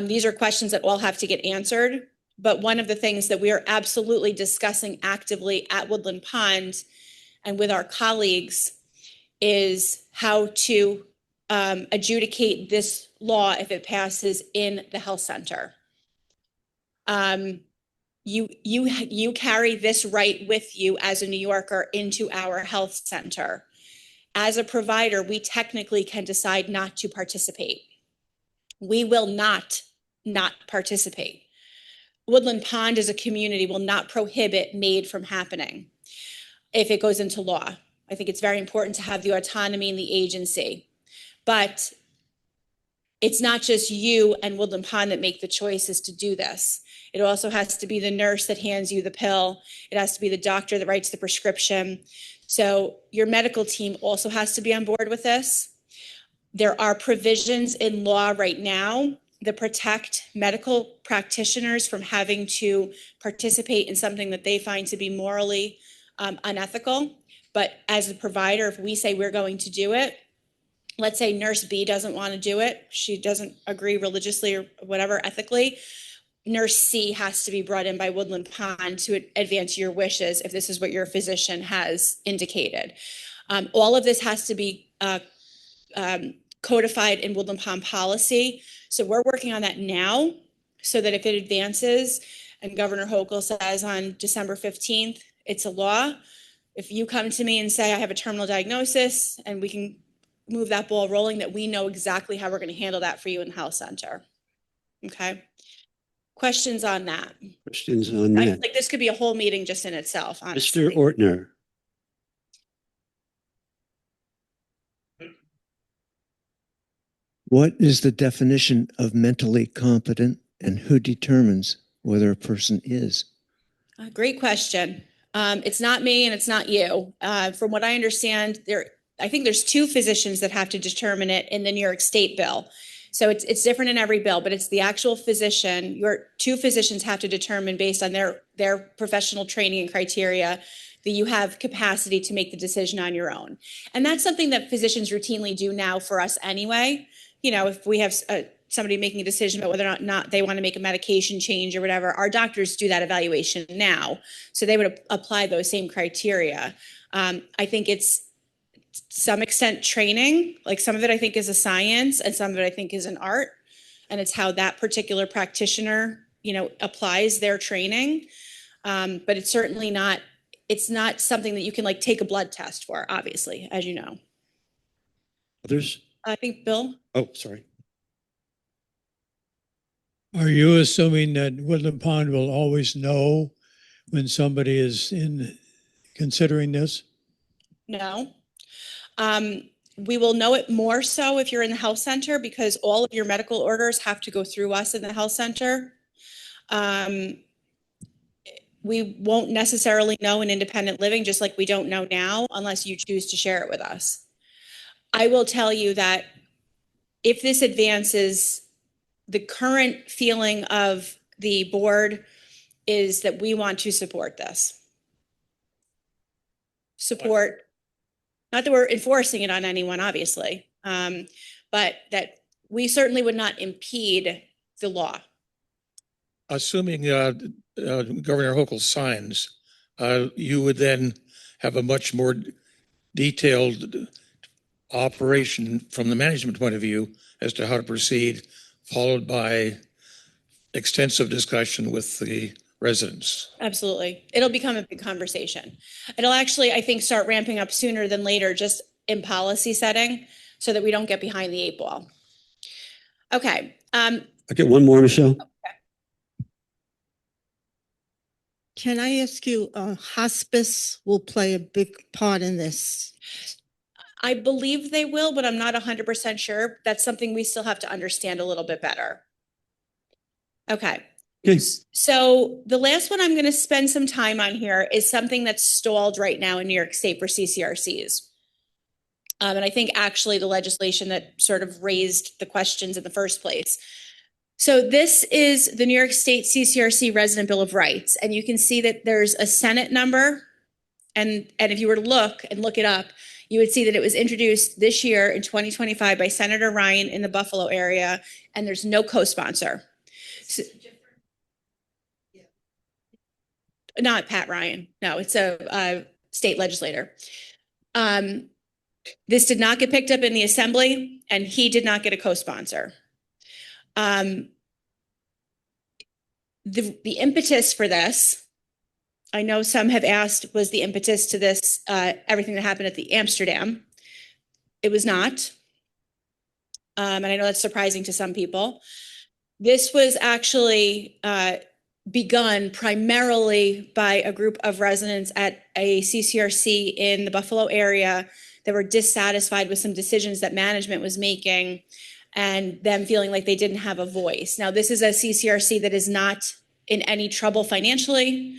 These are questions that all have to get answered. But one of the things that we are absolutely discussing actively at Woodland Pond and with our colleagues is how to adjudicate this law if it passes in the health center. You carry this right with you as a New Yorker into our health center. As a provider, we technically can decide not to participate. We will not participate. Woodland Pond as a community will not prohibit MAID from happening if it goes into law. I think it's very important to have the autonomy in the agency. But it's not just you and Woodland Pond that make the choices to do this. It also has to be the nurse that hands you the pill. It has to be the doctor that writes the prescription. So your medical team also has to be on board with this. There are provisions in law right now that protect medical practitioners from having to participate in something that they find to be morally unethical. But as a provider, if we say we're going to do it, let's say nurse B doesn't want to do it, she doesn't agree religiously or whatever ethically, nurse C has to be brought in by Woodland Pond to advance your wishes if this is what your physician has indicated. All of this has to be codified in Woodland Pond policy. So we're working on that now so that if it advances and Governor Hochul says on December 15th, it's a law, if you come to me and say I have a terminal diagnosis and we can move that ball rolling, that we know exactly how we're going to handle that for you in the health center. Okay. Questions on that? Questions on that? Like this could be a whole meeting just in itself, honestly. Mr. Ortner. What is the definition of mentally competent and who determines whether a person is? Great question. It's not me and it's not you. From what I understand, I think there's two physicians that have to determine it in the New York State bill. So it's different in every bill, but it's the actual physician. Your two physicians have to determine based on their professional training and criteria that you have capacity to make the decision on your own. And that's something that physicians routinely do now for us anyway. You know, if we have somebody making a decision about whether or not they want to make a medication change or whatever, our doctors do that evaluation now. So they would apply those same criteria. I think it's to some extent training, like some of it I think is a science and some of it I think is an art. And it's how that particular practitioner, you know, applies their training. But it's certainly not, it's not something that you can like take a blood test for, obviously, as you know. Others? I think Bill. Oh, sorry. Are you assuming that Woodland Pond will always know when somebody is considering this? No. We will know it more so if you're in the health center because all of your medical orders have to go through us in the health center. We won't necessarily know in independent living, just like we don't know now, unless you choose to share it with us. I will tell you that if this advances, the current feeling of the board is that we want to support this. Support, not that we're enforcing it on anyone, obviously, but that we certainly would not impede the law. Assuming Governor Hochul signs, you would then have a much more detailed operation from the management point of view as to how to proceed, followed by extensive discussion with the residents. Absolutely. It'll become a big conversation. It'll actually, I think, start ramping up sooner than later, just in policy setting, so that we don't get behind the 8 ball. Okay. I get one more, Michelle. Can I ask you, hospice will play a big part in this? I believe they will, but I'm not 100% sure. That's something we still have to understand a little bit better. Okay. So the last one I'm going to spend some time on here is something that's stalled right now in New York State for CCRCs. And I think actually the legislation that sort of raised the questions in the first place. So this is the New York State CCRC Resident Bill of Rights. And you can see that there's a Senate number. And if you were to look it up, you would see that it was introduced this year in 2025 by Senator Ryan in the Buffalo area, and there's no co-sponsor. So, not Pat Ryan. No, it's a state legislator. This did not get picked up in the assembly, and he did not get a co-sponsor. The impetus for this, I know some have asked, was the impetus to this, everything that happened at the Amsterdam. It was not. And I know that's surprising to some people. This was actually begun primarily by a group of residents at a CCRC in the Buffalo area that were dissatisfied with some decisions that management was making and them feeling like they didn't have a voice. Now, this is a CCRC that is not in any trouble financially.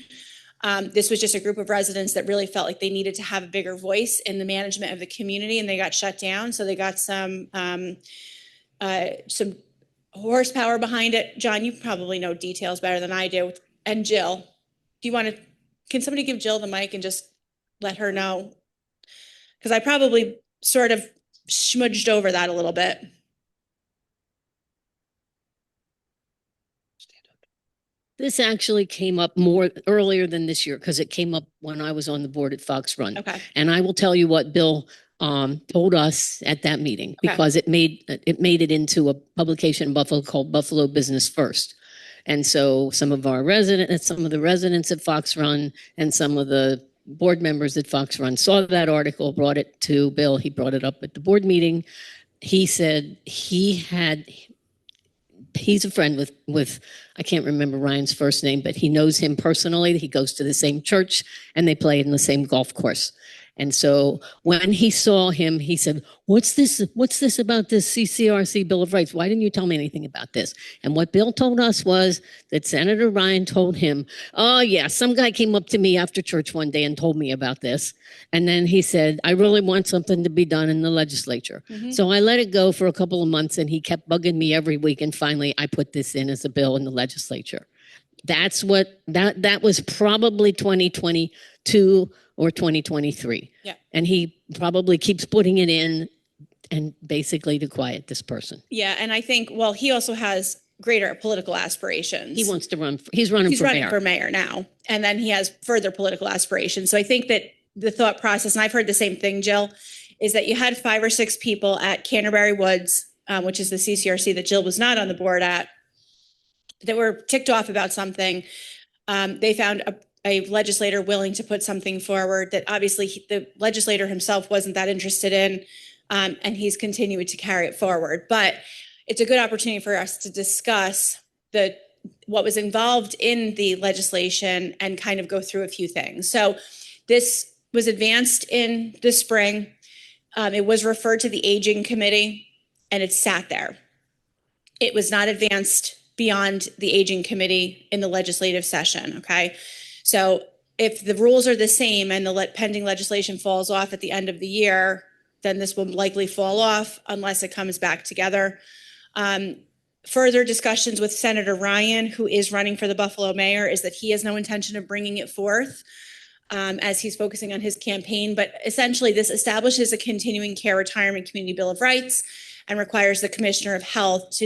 This was just a group of residents that really felt like they needed to have a bigger voice in the management of the community, and they got shut down. So they got some horsepower behind it. John, you probably know details better than I do. And Jill, do you want to, can somebody give Jill the mic and just let her know? Because I probably sort of smudged over that a little bit. This actually came up more earlier than this year because it came up when I was on the board at Fox Run. Okay. And I will tell you what Bill told us at that meeting, Okay. because it made it into a publication in Buffalo called Buffalo Business First. And so some of the residents at Fox Run and some of the board members at Fox Run saw that article, brought it to Bill. He brought it up at the board meeting. He said he's a friend with I can't remember Ryan's first name, but he knows him personally. He goes to the same church and they play in the same golf course. And so when he saw him, he said, what's this about this CCRC Bill of Rights? Why didn't you tell me anything about this? And what Bill told us was that Senator Ryan told him, oh yeah, some guy came up to me after church one day and told me about this. And then he said, I really want something to be done in the legislature. Mhm. So I let it go for a couple of months and he kept bugging me every week. And finally I put this in as a bill in the legislature. That's what, that was probably 2022 or 2023. Yeah. And he probably keeps putting it in and basically to quiet this person. Yeah, and I think, well, he also has greater political aspirations. He wants to run, he's running for mayor. for mayor now. And then he has further political aspirations. So I think that the thought process, and I've heard the same thing, Jill, is that you had 5 or 6 people at Canterbury Woods, which is the CCRC that Jill was not on the board at, that were ticked off about something. They found a legislator willing to put something forward that obviously the legislator himself wasn't that interested in, and he's continued to carry it forward. But it's a good opportunity for us to discuss what was involved in the legislation and kind of go through a few things. So this was advanced in the spring. It was referred to the Aging Committee, and it sat there. It was not advanced beyond the Aging Committee in the legislative session, okay? So if the rules are the same and the pending legislation falls off at the end of the year, then this will likely fall off unless it comes back together. Further discussions with Senator Ryan, who is running for the Buffalo mayor, is that he has no intention of bringing it forth as he's focusing on his campaign. But essentially, this establishes a continuing care retirement community bill of rights and requires the Commissioner of Health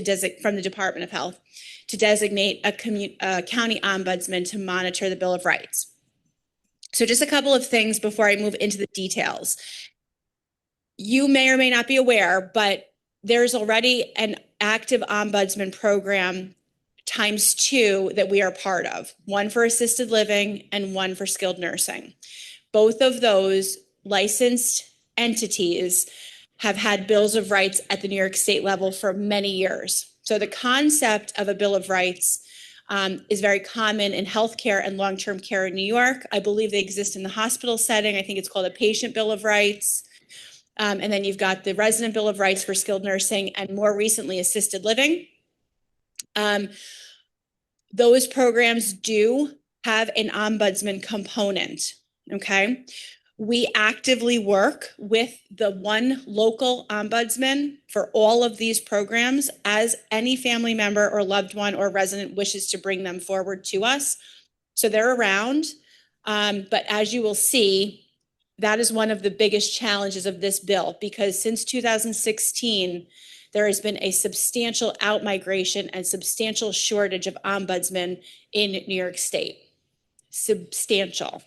from the Department of Health to designate a county ombudsman to monitor the Bill of Rights. So just a couple of things before I move into the details. You may or may not be aware, but there's already an active ombudsman program ×2 that we are part of, one for assisted living and one for skilled nursing. Both of those licensed entities have had bills of rights at the New York State level for many years. So the concept of a Bill of Rights is very common in healthcare and long-term care in New York. I believe they exist in the hospital setting. I think it's called a patient Bill of Rights. And then you've got the resident Bill of Rights for skilled nursing and more recently assisted living. Those programs do have an ombudsman component, okay? We actively work with the one local ombudsman for all of these programs as any family member or loved one or resident wishes to bring them forward to us. So they're around, but as you will see, that is one of the biggest challenges of this bill because since 2016, there has been a substantial outmigration and substantial shortage of ombudsmen in New York State. Substantial.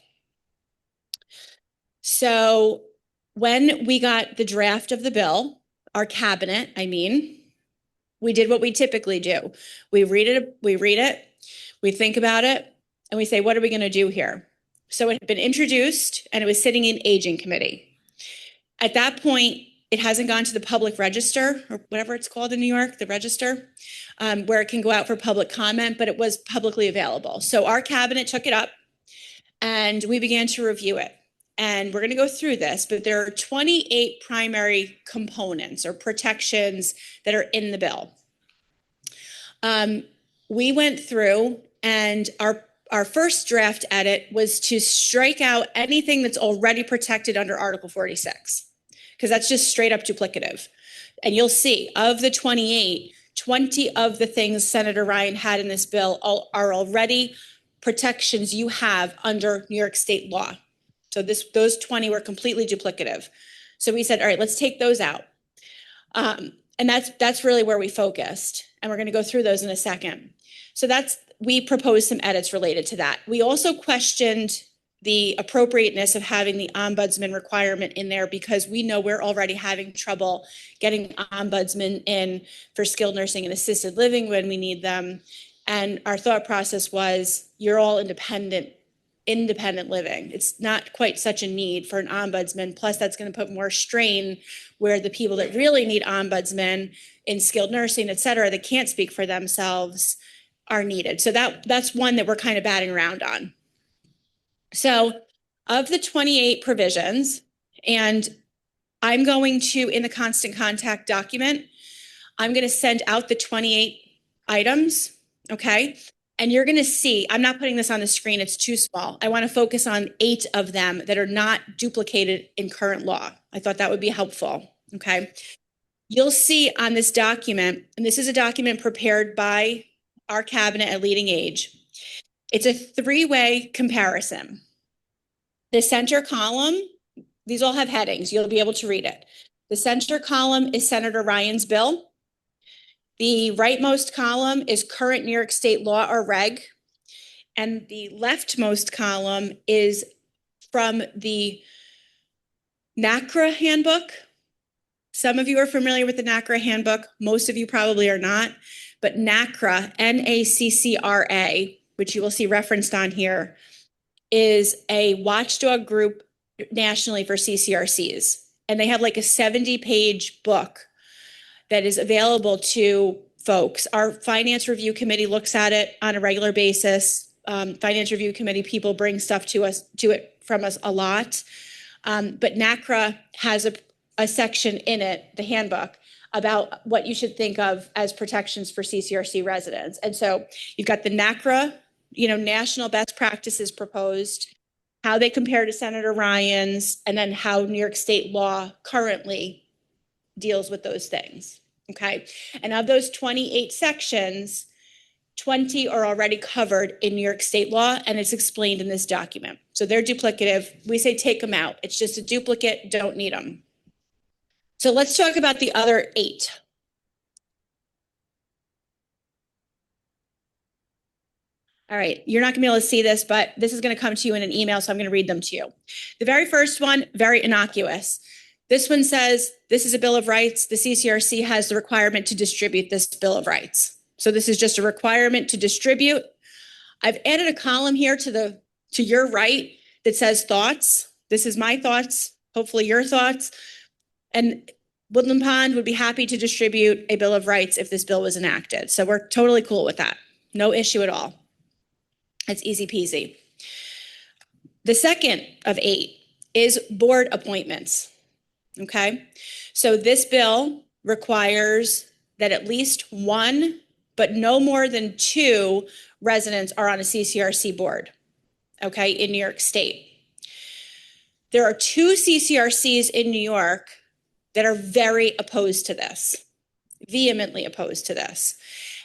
So when we got the draft of the bill, our cabinet, we did what we typically do. We read it, we think about it, and we say, what are we going to do here? So it had been introduced and it was sitting in aging committee. At that point, it hasn't gone to the public register or whatever it's called in New York, the register, where it can go out for public comment, but it was publicly available. So our cabinet took it up and we began to review it. And we're going to go through this, but there are 28 primary components or protections that are in the bill. We went through and our first draft edit was to strike out anything that's already protected under Article 46, because that's just straight up duplicative. And you'll see of the 28, 20 of the things Senator Ryan had in this bill are already protections you have under New York state law. So those 20 were completely duplicative. So we said, all right, let's take those out. And that's really where we focused. And we're going to go through those in a second. So we proposed some edits related to that. We also questioned the appropriateness of having the ombudsman requirement in there because we know we're already having trouble getting ombudsmen in for skilled nursing and assisted living when we need them. And our thought process was, you're all independent living. It's not quite such a need for an ombudsman. Plus, that's going to put more strain where the people that really need ombudsmen in skilled nursing, et cetera, that can't speak for themselves are needed. So that's one that we're kind of batting around on. So of the 28 provisions, and I'm going to, in the constant contact document, I'm going to send out the 28 items, okay? And you're going to see, I'm not putting this on the screen, it's too small. I want to focus on 8 of them that are not duplicated in current law. I thought that would be helpful, okay? You'll see on this document, and this is a document prepared by our cabinet at Leading Age. It's a 3-way comparison. The center column, these all have headings, you'll be able to read it. The center column is Senator Ryan's bill. The rightmost column is current New York state law or reg. And the leftmost column is from the NACRA handbook. Some of you are familiar with the NACRA handbook. Most of you probably are not. But NACRA, N-A-C-C-R-A, which you will see referenced on here, is a watchdog group nationally for CCRCs. And they have like a 70-page book that is available to folks. Our Finance Review Committee looks at it on a regular basis. Finance Review Committee people bring stuff to it from us a lot. But NACRA has a section in it, the handbook, about what you should think of as protections for CCRC residents. And so you've got the NACRA, national best practices proposed, how they compare to Senator Ryan's, and then how New York state law currently deals with those things, okay? And of those 28 sections, 20 are already covered in New York state law, and it's explained in this document. So they're duplicative. We say take them out. It's just a duplicate, don't need them. So let's talk about the other 8. All right, you're not gonna be able to see this, but this is gonna come to you in an email, so I'm gonna read them to you. The very first one, very innocuous. This one says, this is a Bill of Rights. The CCRC has the requirement to distribute this Bill of Rights. So this is just a requirement to distribute. I've added a column here to your right that says thoughts. This is my thoughts, hopefully your thoughts. And Woodland Pond would be happy to distribute a Bill of Rights if this bill was enacted. So we're totally cool with that. No issue at all. It's easy peasy. The second of 8 is board appointments. Okay, so this bill requires that at least 1, but no more than 2 residents are on a CCRC board, okay, in New York State. There are 2 CCRCs in New York that are very opposed to this, vehemently opposed to this.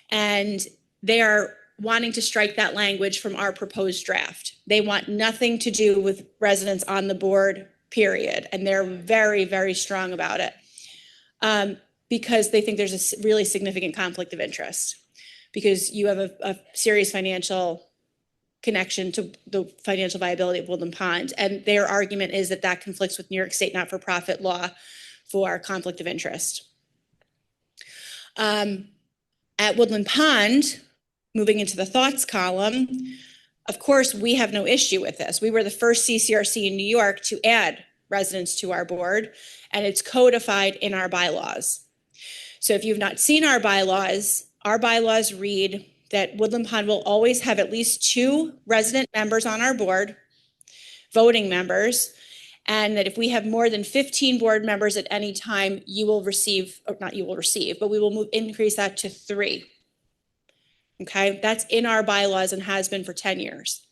And they are wanting to strike that language from our proposed draft. They want nothing to do with residents on the board, period. And they're very, very strong about it because they think there's a really significant conflict of interest because you have a serious financial connection to the financial viability of Woodland Pond. And their argument is that that conflicts with New York State not-for-profit law for conflict of interest. At Woodland Pond, moving into the thoughts column, of course, we have no issue with this. We were the first CCRC in New York to add residents to our board, and it's codified in our bylaws. So if you've not seen our bylaws read that Woodland Pond will always have at least 2 resident members on our board, voting members, and that if we have more than 15 board members at any time, you will receive, or not you will receive, but we will increase that to 3. Okay, that's in our bylaws and has been for 10 years.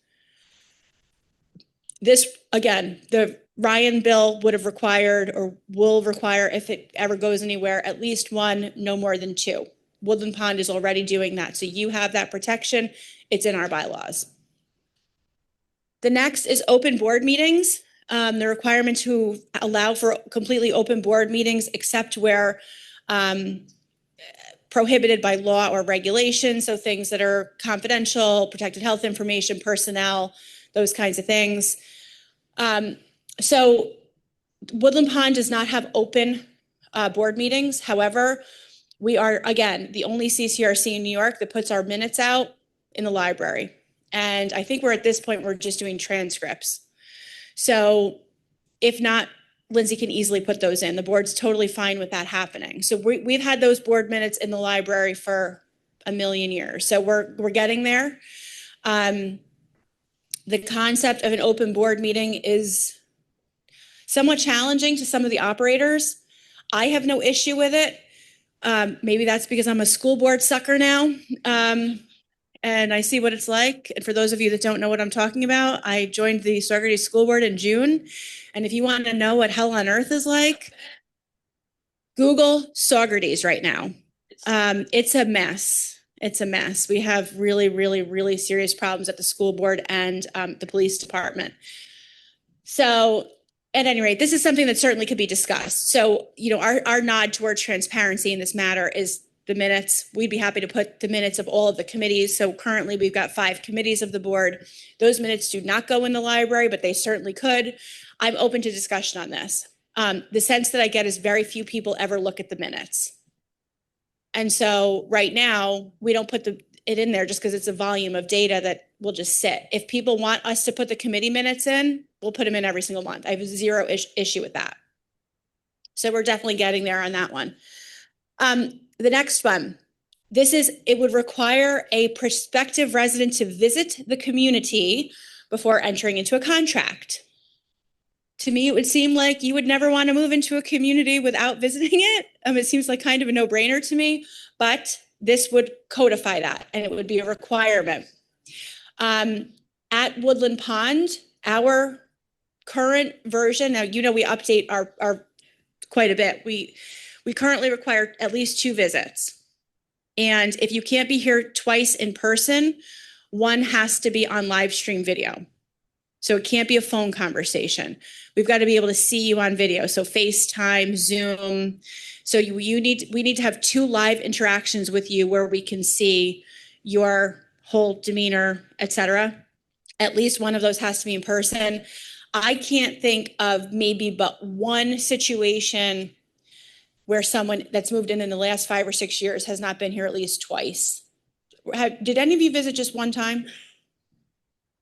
This, again, the Ryan bill would have required or will require, if it ever goes anywhere, at least 1, no more than 2. Woodland Pond is already doing that. So you have that protection. It's in our bylaws. The next is open board meetings. The requirement to allow for completely open board meetings except where prohibited by law or regulation. So things that are confidential, protected health information, personnel, those kinds of things. So Woodland Pond does not have open board meetings. However, we are, again, the only CCRC in New York that puts our minutes out in the library. And I think we're at this point, we're just doing transcripts. So if not, Lindsay can easily put those in. The board's totally fine with that happening. So we've had those board minutes in the library for a million years. So we're getting there. The concept of an open board meeting is somewhat challenging to some of the operators. I have no issue with it. Maybe that's because I'm a school board sucker now. And I see what it's like. And for those of you that don't know what I'm talking about, I joined the Saugerties School Board in June. And if you want to know what hell on earth is like, Google Saugerties right now. It's a mess. It's a mess. We have really, really, really serious problems at the school board and the police department. So at any rate, this is something that certainly could be discussed. So, you know, our nod toward transparency in this matter is the minutes. We'd be happy to put the minutes of all of the committees. So currently we've got 5 committees of the board. Those minutes do not go in the library, but they certainly could. I'm open to discussion on this. The sense that I get is very few people ever look at the minutes. And so right now we don't put it in there just because it's a volume of data that will just sit. If people want us to put the committee minutes in, we'll put them in every single month. I have zero issue with that. So we're definitely getting there on that one. The next one, it would require a prospective resident to visit the community before entering into a contract. To me, it would seem like you would never want to move into a community without visiting it. It seems like kind of a no-brainer to me, but this would codify that and it would be a requirement. At Woodland Pond, our current version, now, you know, we update our quite a bit. We currently require at least 2 visits. And if you can't be here twice in person, one has to be on live stream video. So it can't be a phone conversation. We've got to be able to see you on video. So FaceTime, Zoom. So we need to have 2 live interactions with you where we can see your whole demeanor, etc. At least one of those has to be in person. I can't think of maybe but one situation where someone that's moved in the last 5 or 6 years has not been here at least twice. Did any of you visit just one time?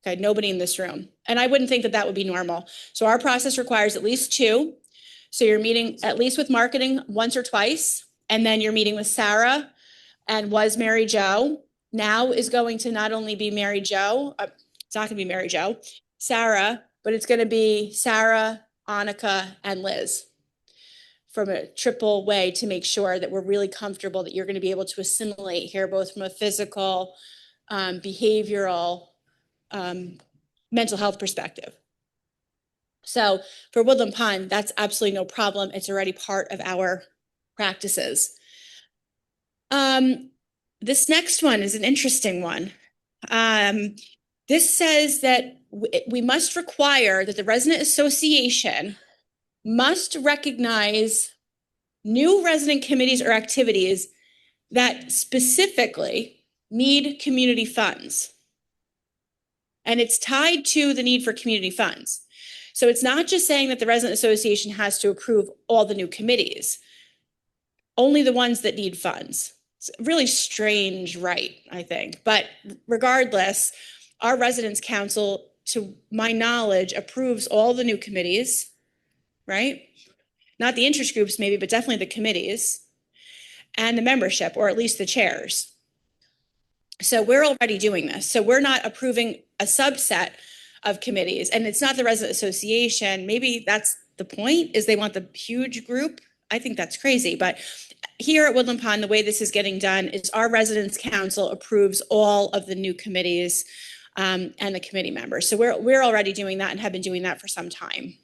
Okay, nobody in this room. And I wouldn't think that that would be normal. So our process requires at least 2. So you're meeting at least with marketing once or twice, and then you're meeting with Sarah and was Mary Jo. Now is going to not only be Mary Jo, it's not gonna be Mary Jo, Sarah, but it's gonna be Sarah, Annika, and Liz, from a triple way to make sure that we're really comfortable that you're going to be able to assimilate here, both from a physical, behavioral, mental health perspective. So for Woodland Pond, that's absolutely no problem. It's already part of our practices. This next one is an interesting one. This says that we must require that the resident association must recognize new resident committees or activities that specifically need community funds. and it's tied to the need for community funds. So it's not just saying that the resident association has to approve all the new committees, only the ones that need funds. It's a really strange right, I think. But regardless, our residents council, to my knowledge, approves all the new committees, right? Not the interest groups maybe, but definitely the committees and the membership, or at least the chairs. So we're already doing this. So we're not approving a subset of committees, and it's not the resident association. Maybe that's the point, is they want the huge group. I think that's crazy. But here at Woodland Pond, the way this is getting done is our residents council approves all of the new committees and the committee members. So we're already doing that and have been doing that for some time.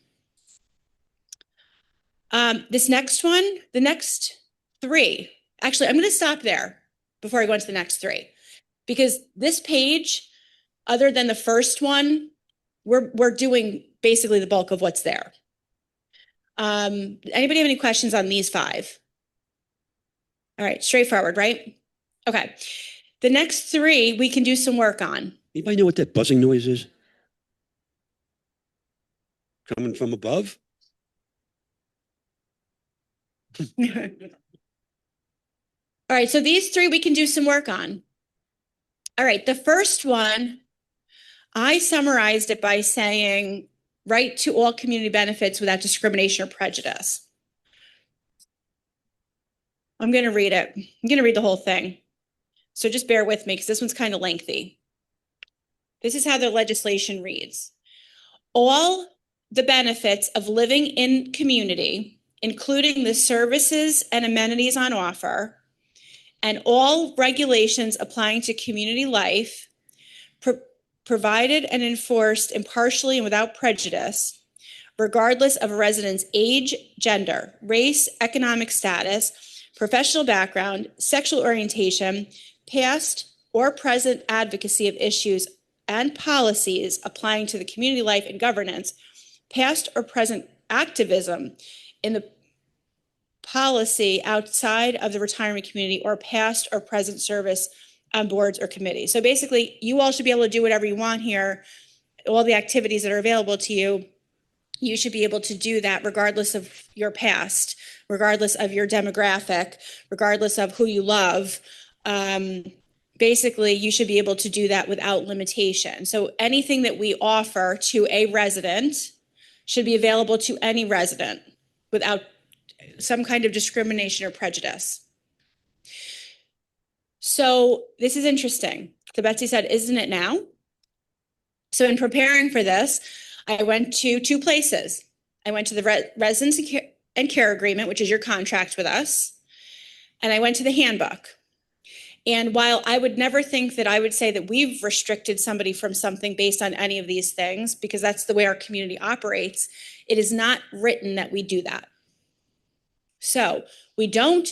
This next one, the next three, actually, I'm going to stop there before I go into the next three, because this page, other than the first one, we're doing basically the bulk of what's there. Anybody have any questions on these five? All right, straightforward, right? Okay. The next three, we can do some work on. Anybody know what that buzzing noise is? Coming from above? All right, so these three we can do some work on. All right, the first one, I summarized it by saying, right to all community benefits without discrimination or prejudice. I'm going to read it. I'm going to read the whole thing. So just bear with me because this one's kind of lengthy. This is how the legislation reads. All the benefits of living in community, including the services and amenities on offer, and all regulations applying to community life, provided and enforced impartially and without prejudice, regardless of a resident's age, gender, race, economic status, professional background, sexual orientation, past or present advocacy of issues and policies applying to the community life and governance, past or present activism in the policy outside of the retirement community, or past or present service on boards or committees. So basically, you all should be able to do whatever you want here. All the activities that are available to you, you should be able to do that regardless of your past, regardless of your demographic, regardless of who you love. Basically, you should be able to do that without limitation. So anything that we offer to a resident should be available to any resident without some kind of discrimination or prejudice. So this is interesting. So Betsy said, isn't it now? So in preparing for this, I went to two places. I went to the residence and care agreement, which is your contract with us, and I went to the handbook. And while I would never think that I would say that we've restricted somebody from something based on any of these things, because that's the way our community operates, it is not written that we do that. So we don't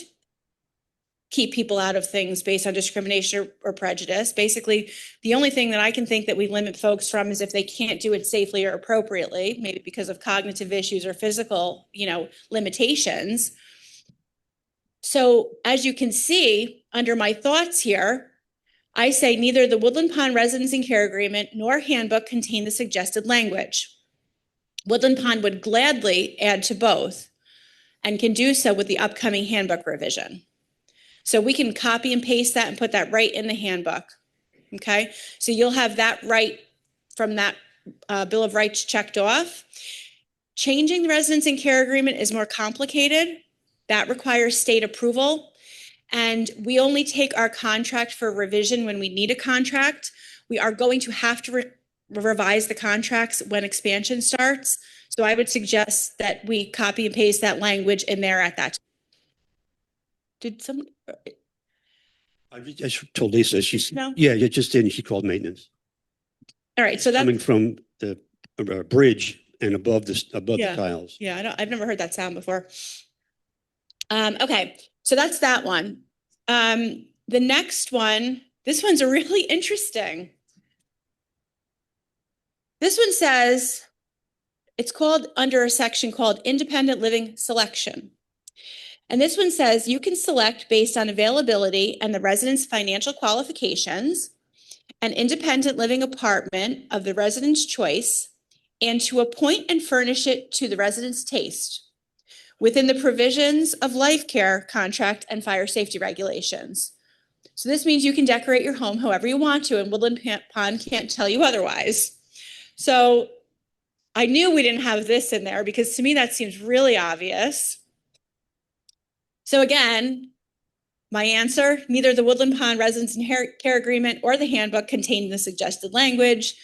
keep people out of things based on discrimination or prejudice. Basically, the only thing that I can think that we limit folks from is if they can't do it safely or appropriately, maybe because of cognitive issues or physical, limitations. So as you can see, under my thoughts here, I say neither the Woodland Pond Residence and Care Agreement nor handbook contain the suggested language. Woodland Pond would gladly add to both and can do so with the upcoming handbook revision. So we can copy and paste that and put that right in the handbook, okay? So you'll have that right from that Bill of Rights checked off. Changing the Residence and Care Agreement is more complicated. That requires state approval. And we only take our contract for revision when we need a contract. We are going to have to revise the contracts when expansion starts. So I would suggest that we copy and paste that language in there at that time. Did someone? I just told Lisa, she's, No? yeah, it just did. She called maintenance. All right, so that's Coming from the bridge and above the tiles. Yeah, I've never heard that sound before. Okay, so that's that one. The next one, this one's really interesting. This one says, it's called under a section called Independent Living Selection. And this one says you can select based on availability and the resident's financial qualifications, an independent living apartment of the resident's choice and to appoint and furnish it to the resident's taste within the provisions of life care contract and fire safety regulations. So this means you can decorate your home however you want to, and Woodland Pond can't tell you otherwise. So I knew we didn't have this in there because to me that seems really obvious. So again, my answer, neither the Woodland Pond Residence and Care Agreement or the handbook contain the suggested language.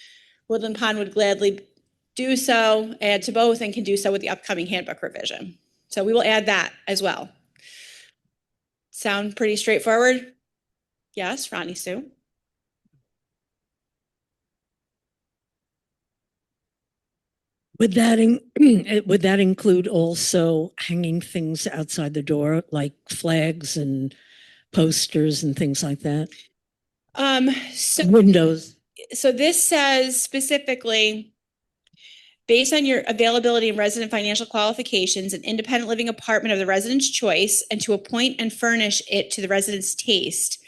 Woodland Pond would gladly do so, add to both, and can do so with the upcoming handbook revision. So we will add that as well. Sound pretty straightforward? Yes, Ronnie Sue. Would that would that include also hanging things outside the door, like flags and posters and things like that? So windows. So this says specifically, based on your availability and resident financial qualifications, an independent living apartment of the resident's choice, and to appoint and furnish it to the resident's taste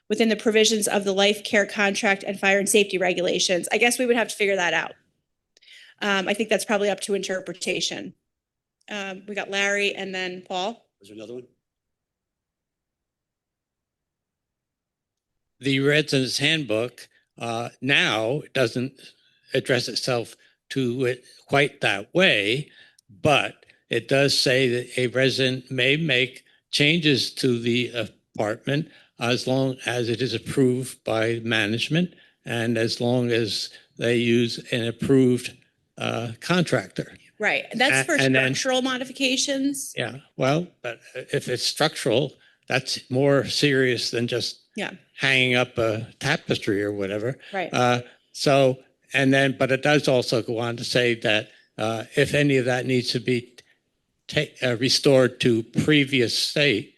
within the provisions of the life care contract and fire and safety regulations. I guess we would have to figure that out. I think that's probably up to interpretation. We got Larry and then Paul. Was there another one? The residence handbook now doesn't address itself to it quite that way, but it does say that a resident may make changes to the apartment as long as it is approved by management and as long as they use an approved contractor. Right. That's for And then- structural modifications. Yeah, well, but if it's structural, that's more serious than just Yeah. hanging up a tapestry or whatever. Right. So, and then, but it does also go on to say that if any of that needs to be restored to previous state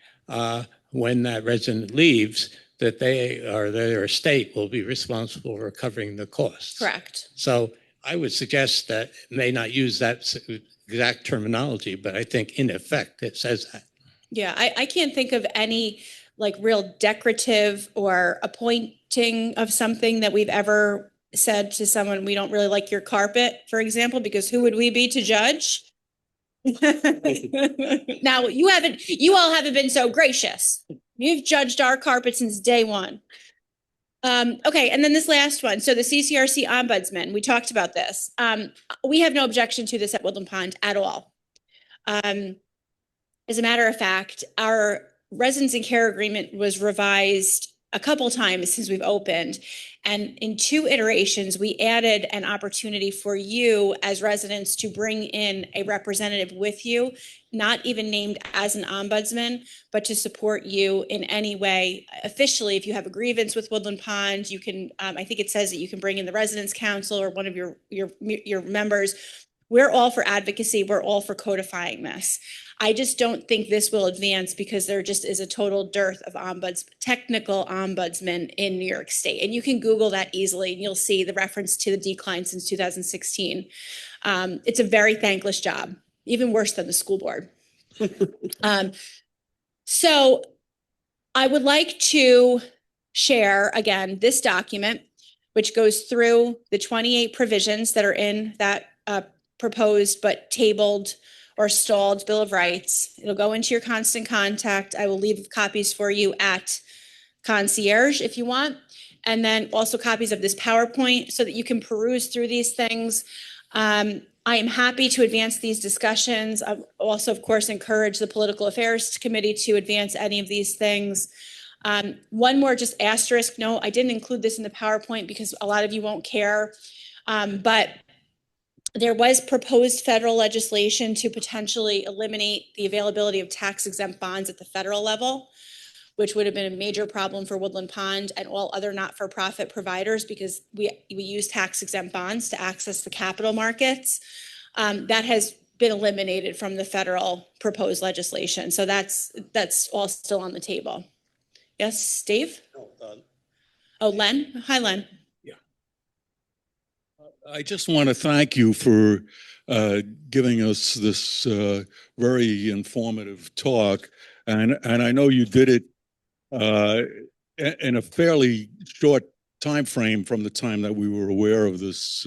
when that resident leaves, that they or their estate will be responsible for covering the costs. Correct. So I would suggest that it may not use that exact terminology, but I think in effect it says that. Yeah, I can't think of any like real decorative or appointing of something that we've ever said to someone, we don't really like your carpet, for example, because who would we be to judge? Now, you all haven't been so gracious. You've judged our carpet since day one. Okay, and then this last one. So the CCRC ombudsman, we talked about this. We have no objection to this at Woodland Pond at all. As a matter of fact, our residence and care agreement was revised a couple times since we've opened. And in 2 iterations, we added an opportunity for you as residents to bring in a representative with you, not even named as an ombudsman, but to support you in any way. Officially, if you have a grievance with Woodland Pond, you can, I think it says that you can bring in the residence council or one of your members. We're all for advocacy. We're all for codifying this. I just don't think this will advance because there just is a total dearth of technical ombudsmen in New York State. And you can Google that easily and you'll see the reference to the decline since 2016. It's a very thankless job, even worse than the school board. So I would like to share again this document, which goes through the 28 provisions that are in that proposed but tabled or stalled Bill of Rights. It'll go into your constant contact. I will leave copies for you at Concierge if you want. And then also copies of this PowerPoint so that you can peruse through these things. I am happy to advance these discussions. I also, of course, encourage the Political Affairs Committee to advance any of these things. One more just asterisk note, I didn't include this in the PowerPoint because a lot of you won't care, but there was proposed federal legislation to potentially eliminate the availability of tax-exempt bonds at the federal level, which would have been a major problem for Woodland Pond and all other not-for-profit providers because we use tax-exempt bonds to access the capital markets. That has been eliminated from the federal proposed legislation. So that's all still on the table. Yes, Dave? Oh, Len? Hi, Len. I just want to thank you for giving us this very informative talk. And I know you did it in a fairly short time frame from the time that we were aware of this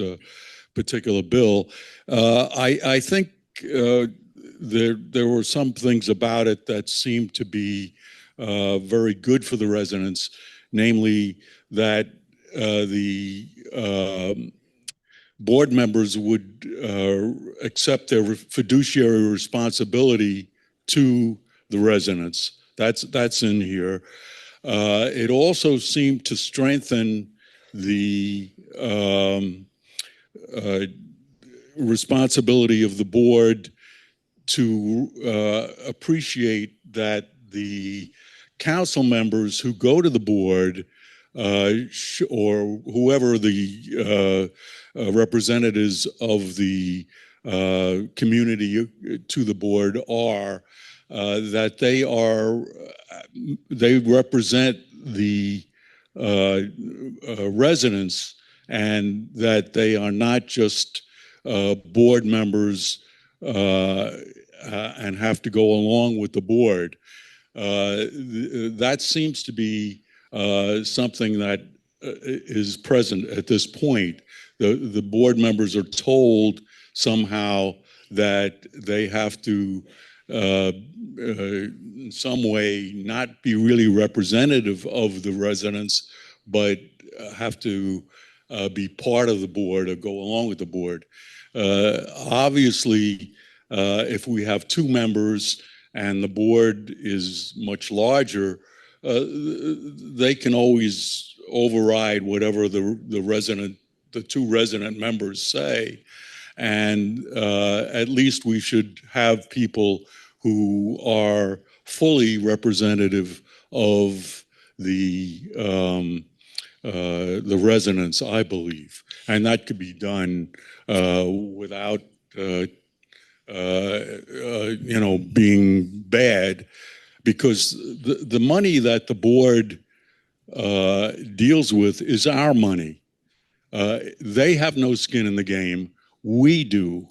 particular bill. I think there were some things about it that seemed to be very good for the residents, namely that the board members would accept their fiduciary responsibility to the residents. That's in here. It also seemed to strengthen the responsibility of the board to appreciate that the council members who go to the board or whoever the representatives of the community to the board are, that they represent the residents, and that they are not just board members and have to go along with the board. That seems to be something that is present at this point. The board members are told somehow that they have to in some way not be really representative of the residents, but have to be part of the board or go along with the board. Obviously, if we have two members and the board is much larger, they can always override whatever the two resident members say. And at least we should have people who are fully representative of the residents, I believe. And that could be done without being bad, because the money that the board deals with is our money. They have no skin in the game. We do.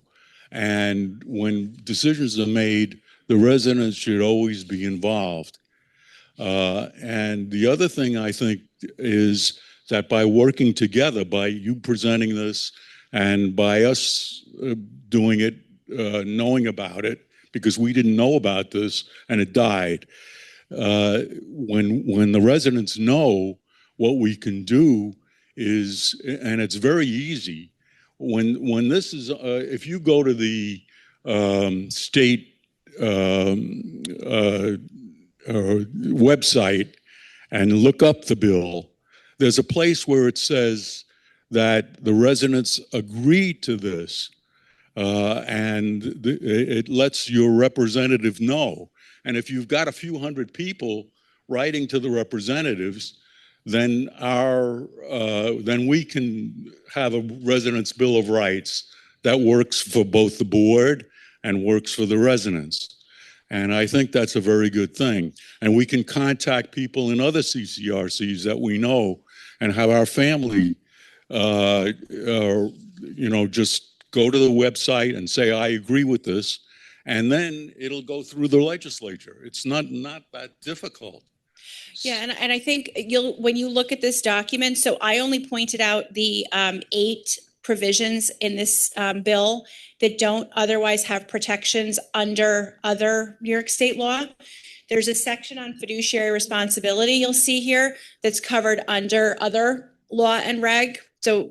And when decisions are made, the residents should always be involved. And the other thing I think is that by working together, by you presenting this and by us doing it, knowing about it, because we didn't know about this and it died. When the residents know what we can do is, and it's very easy, when this is, if you go to the state website and look up the bill, there's a place where it says that the residents agree to this, and it lets your representative know. And if you've got a few hundred people writing to the representatives, then then we can have a residents' Bill of Rights that works for both the board and works for the residents. And I think that's a very good thing. And we can contact people in other CCRCs that we know and have our family, just go to the website and say, I agree with this. And then it'll go through the legislature. It's not that difficult. Yeah, and I think when you look at this document, so I only pointed out the 8 provisions in this bill that don't otherwise have protections under other New York State law. There's a section on fiduciary responsibility you'll see here that's covered under other law and reg. So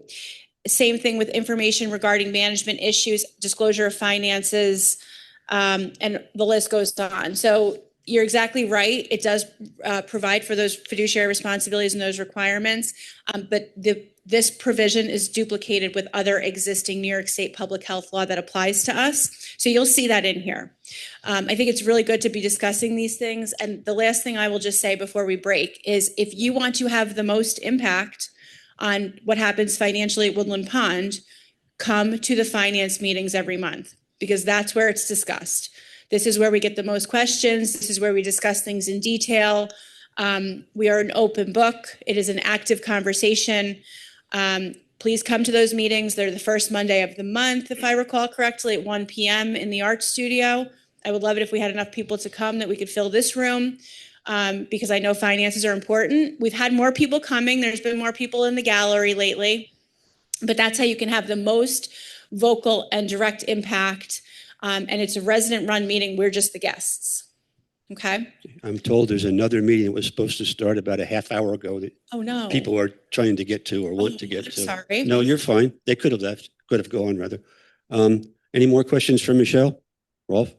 same thing with information regarding management issues, disclosure of finances, and the list goes on. So you're exactly right. It does provide for those fiduciary responsibilities and those requirements, but this provision is duplicated with other existing New York State public health law that applies to us. So you'll see that in here. I think it's really good to be discussing these things. And the last thing I will just say before we break is, if you want to have the most impact on what happens financially at Woodland Pond, come to the finance meetings every month, because that's where it's discussed. This is where we get the most questions. This is where we discuss things in detail. We are an open book. It is an active conversation. Please come to those meetings. They're the first Monday of the month, if I recall correctly, at 1 p.m. in the art studio. I would love it if we had enough people to come that we could fill this room. because I know finances are important. We've had more people coming. There's been more people in the gallery lately, but that's how you can have the most vocal and direct impact. And it's a resident-run meeting. We're just the guests. Okay? I'm told there's another meeting that was supposed to start about a half hour ago that Oh, no. people are trying to get to or want to get I'm to. sorry. No, you're fine. They could have left, could have gone rather. Any more questions for Michelle? Rolf?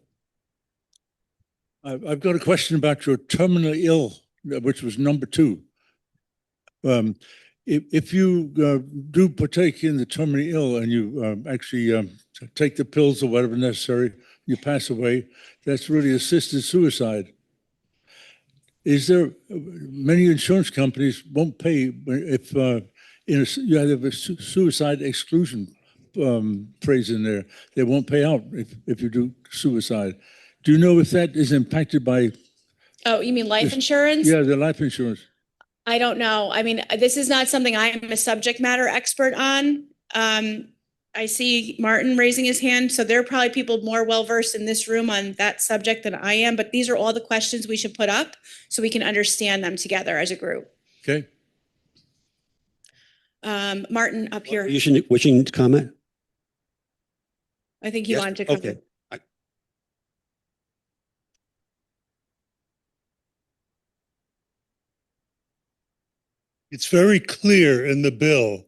I've got a question about your terminally ill, which was number 2. If you do partake in the terminally ill and you actually take the pills or whatever necessary, you pass away, that's really assisted suicide. Is there many insurance companies won't pay if you have a suicide exclusion phrase in there? They won't pay out if you do suicide. Do you know if that is impacted by? Oh, you mean life insurance? Yeah, the life insurance. I don't know. I mean, this is not something I am a subject matter expert on. I see Martin raising his hand, so there are probably people more well-versed in this room on that subject than I am, but these are all the questions we should put up so we can understand them together as a group. Okay. Martin, up here. Wishing to comment? I think he Yes? wanted to come. Okay. It's very clear in the bill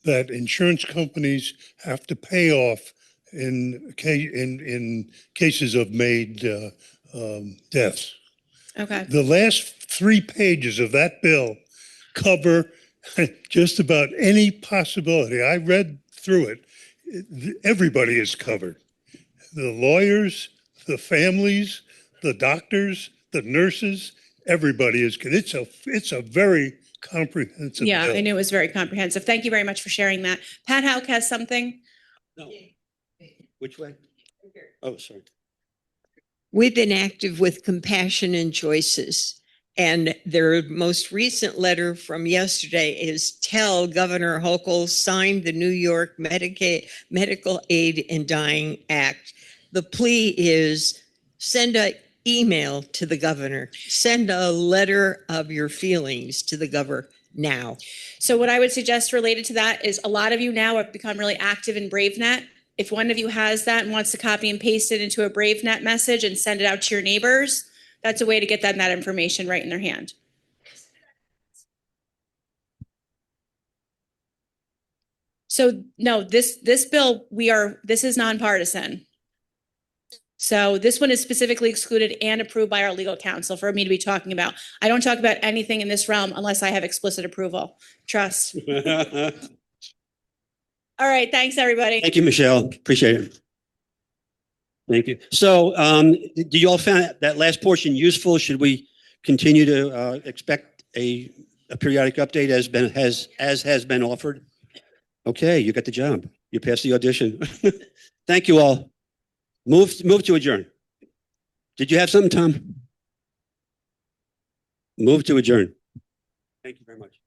that insurance companies have to pay off in cases of made deaths. Okay. The last 3 pages of that bill cover just about any possibility. I read through it. Everybody is covered. The lawyers, the families, the doctors, the nurses, everybody is. It's a very comprehensive Yeah, bill. I knew it was very comprehensive. Thank you very much for sharing that. Pat Houck has something. No. Which way? Oh, sorry. We've been active with Compassion and Choices, and their most recent letter from yesterday is tell Governor Hochul signed the New York Medical Aid in Dying Act. The plea is send an email to the governor, send a letter of your feelings to the governor now. So what I would suggest related to that is a lot of you now have become really active in BraveNet. If one of you has that and wants to copy and paste it into a BraveNet message and send it out to your neighbors, that's a way to get them that information right in their hand. So no, this bill, this is nonpartisan. So this one is specifically excluded and approved by our legal counsel for me to be talking about. I don't talk about anything in this realm unless I have explicit approval. Trust. All right. Thanks, everybody. Thank you, Michelle. Appreciate it. Thank you. So do you all find that last portion useful? Should we continue to expect a periodic update as has been offered? Okay, you got the job. You passed the audition. Thank you all. Move to adjourn. Did you have something, Tom? Move to adjourn. Thank you very much.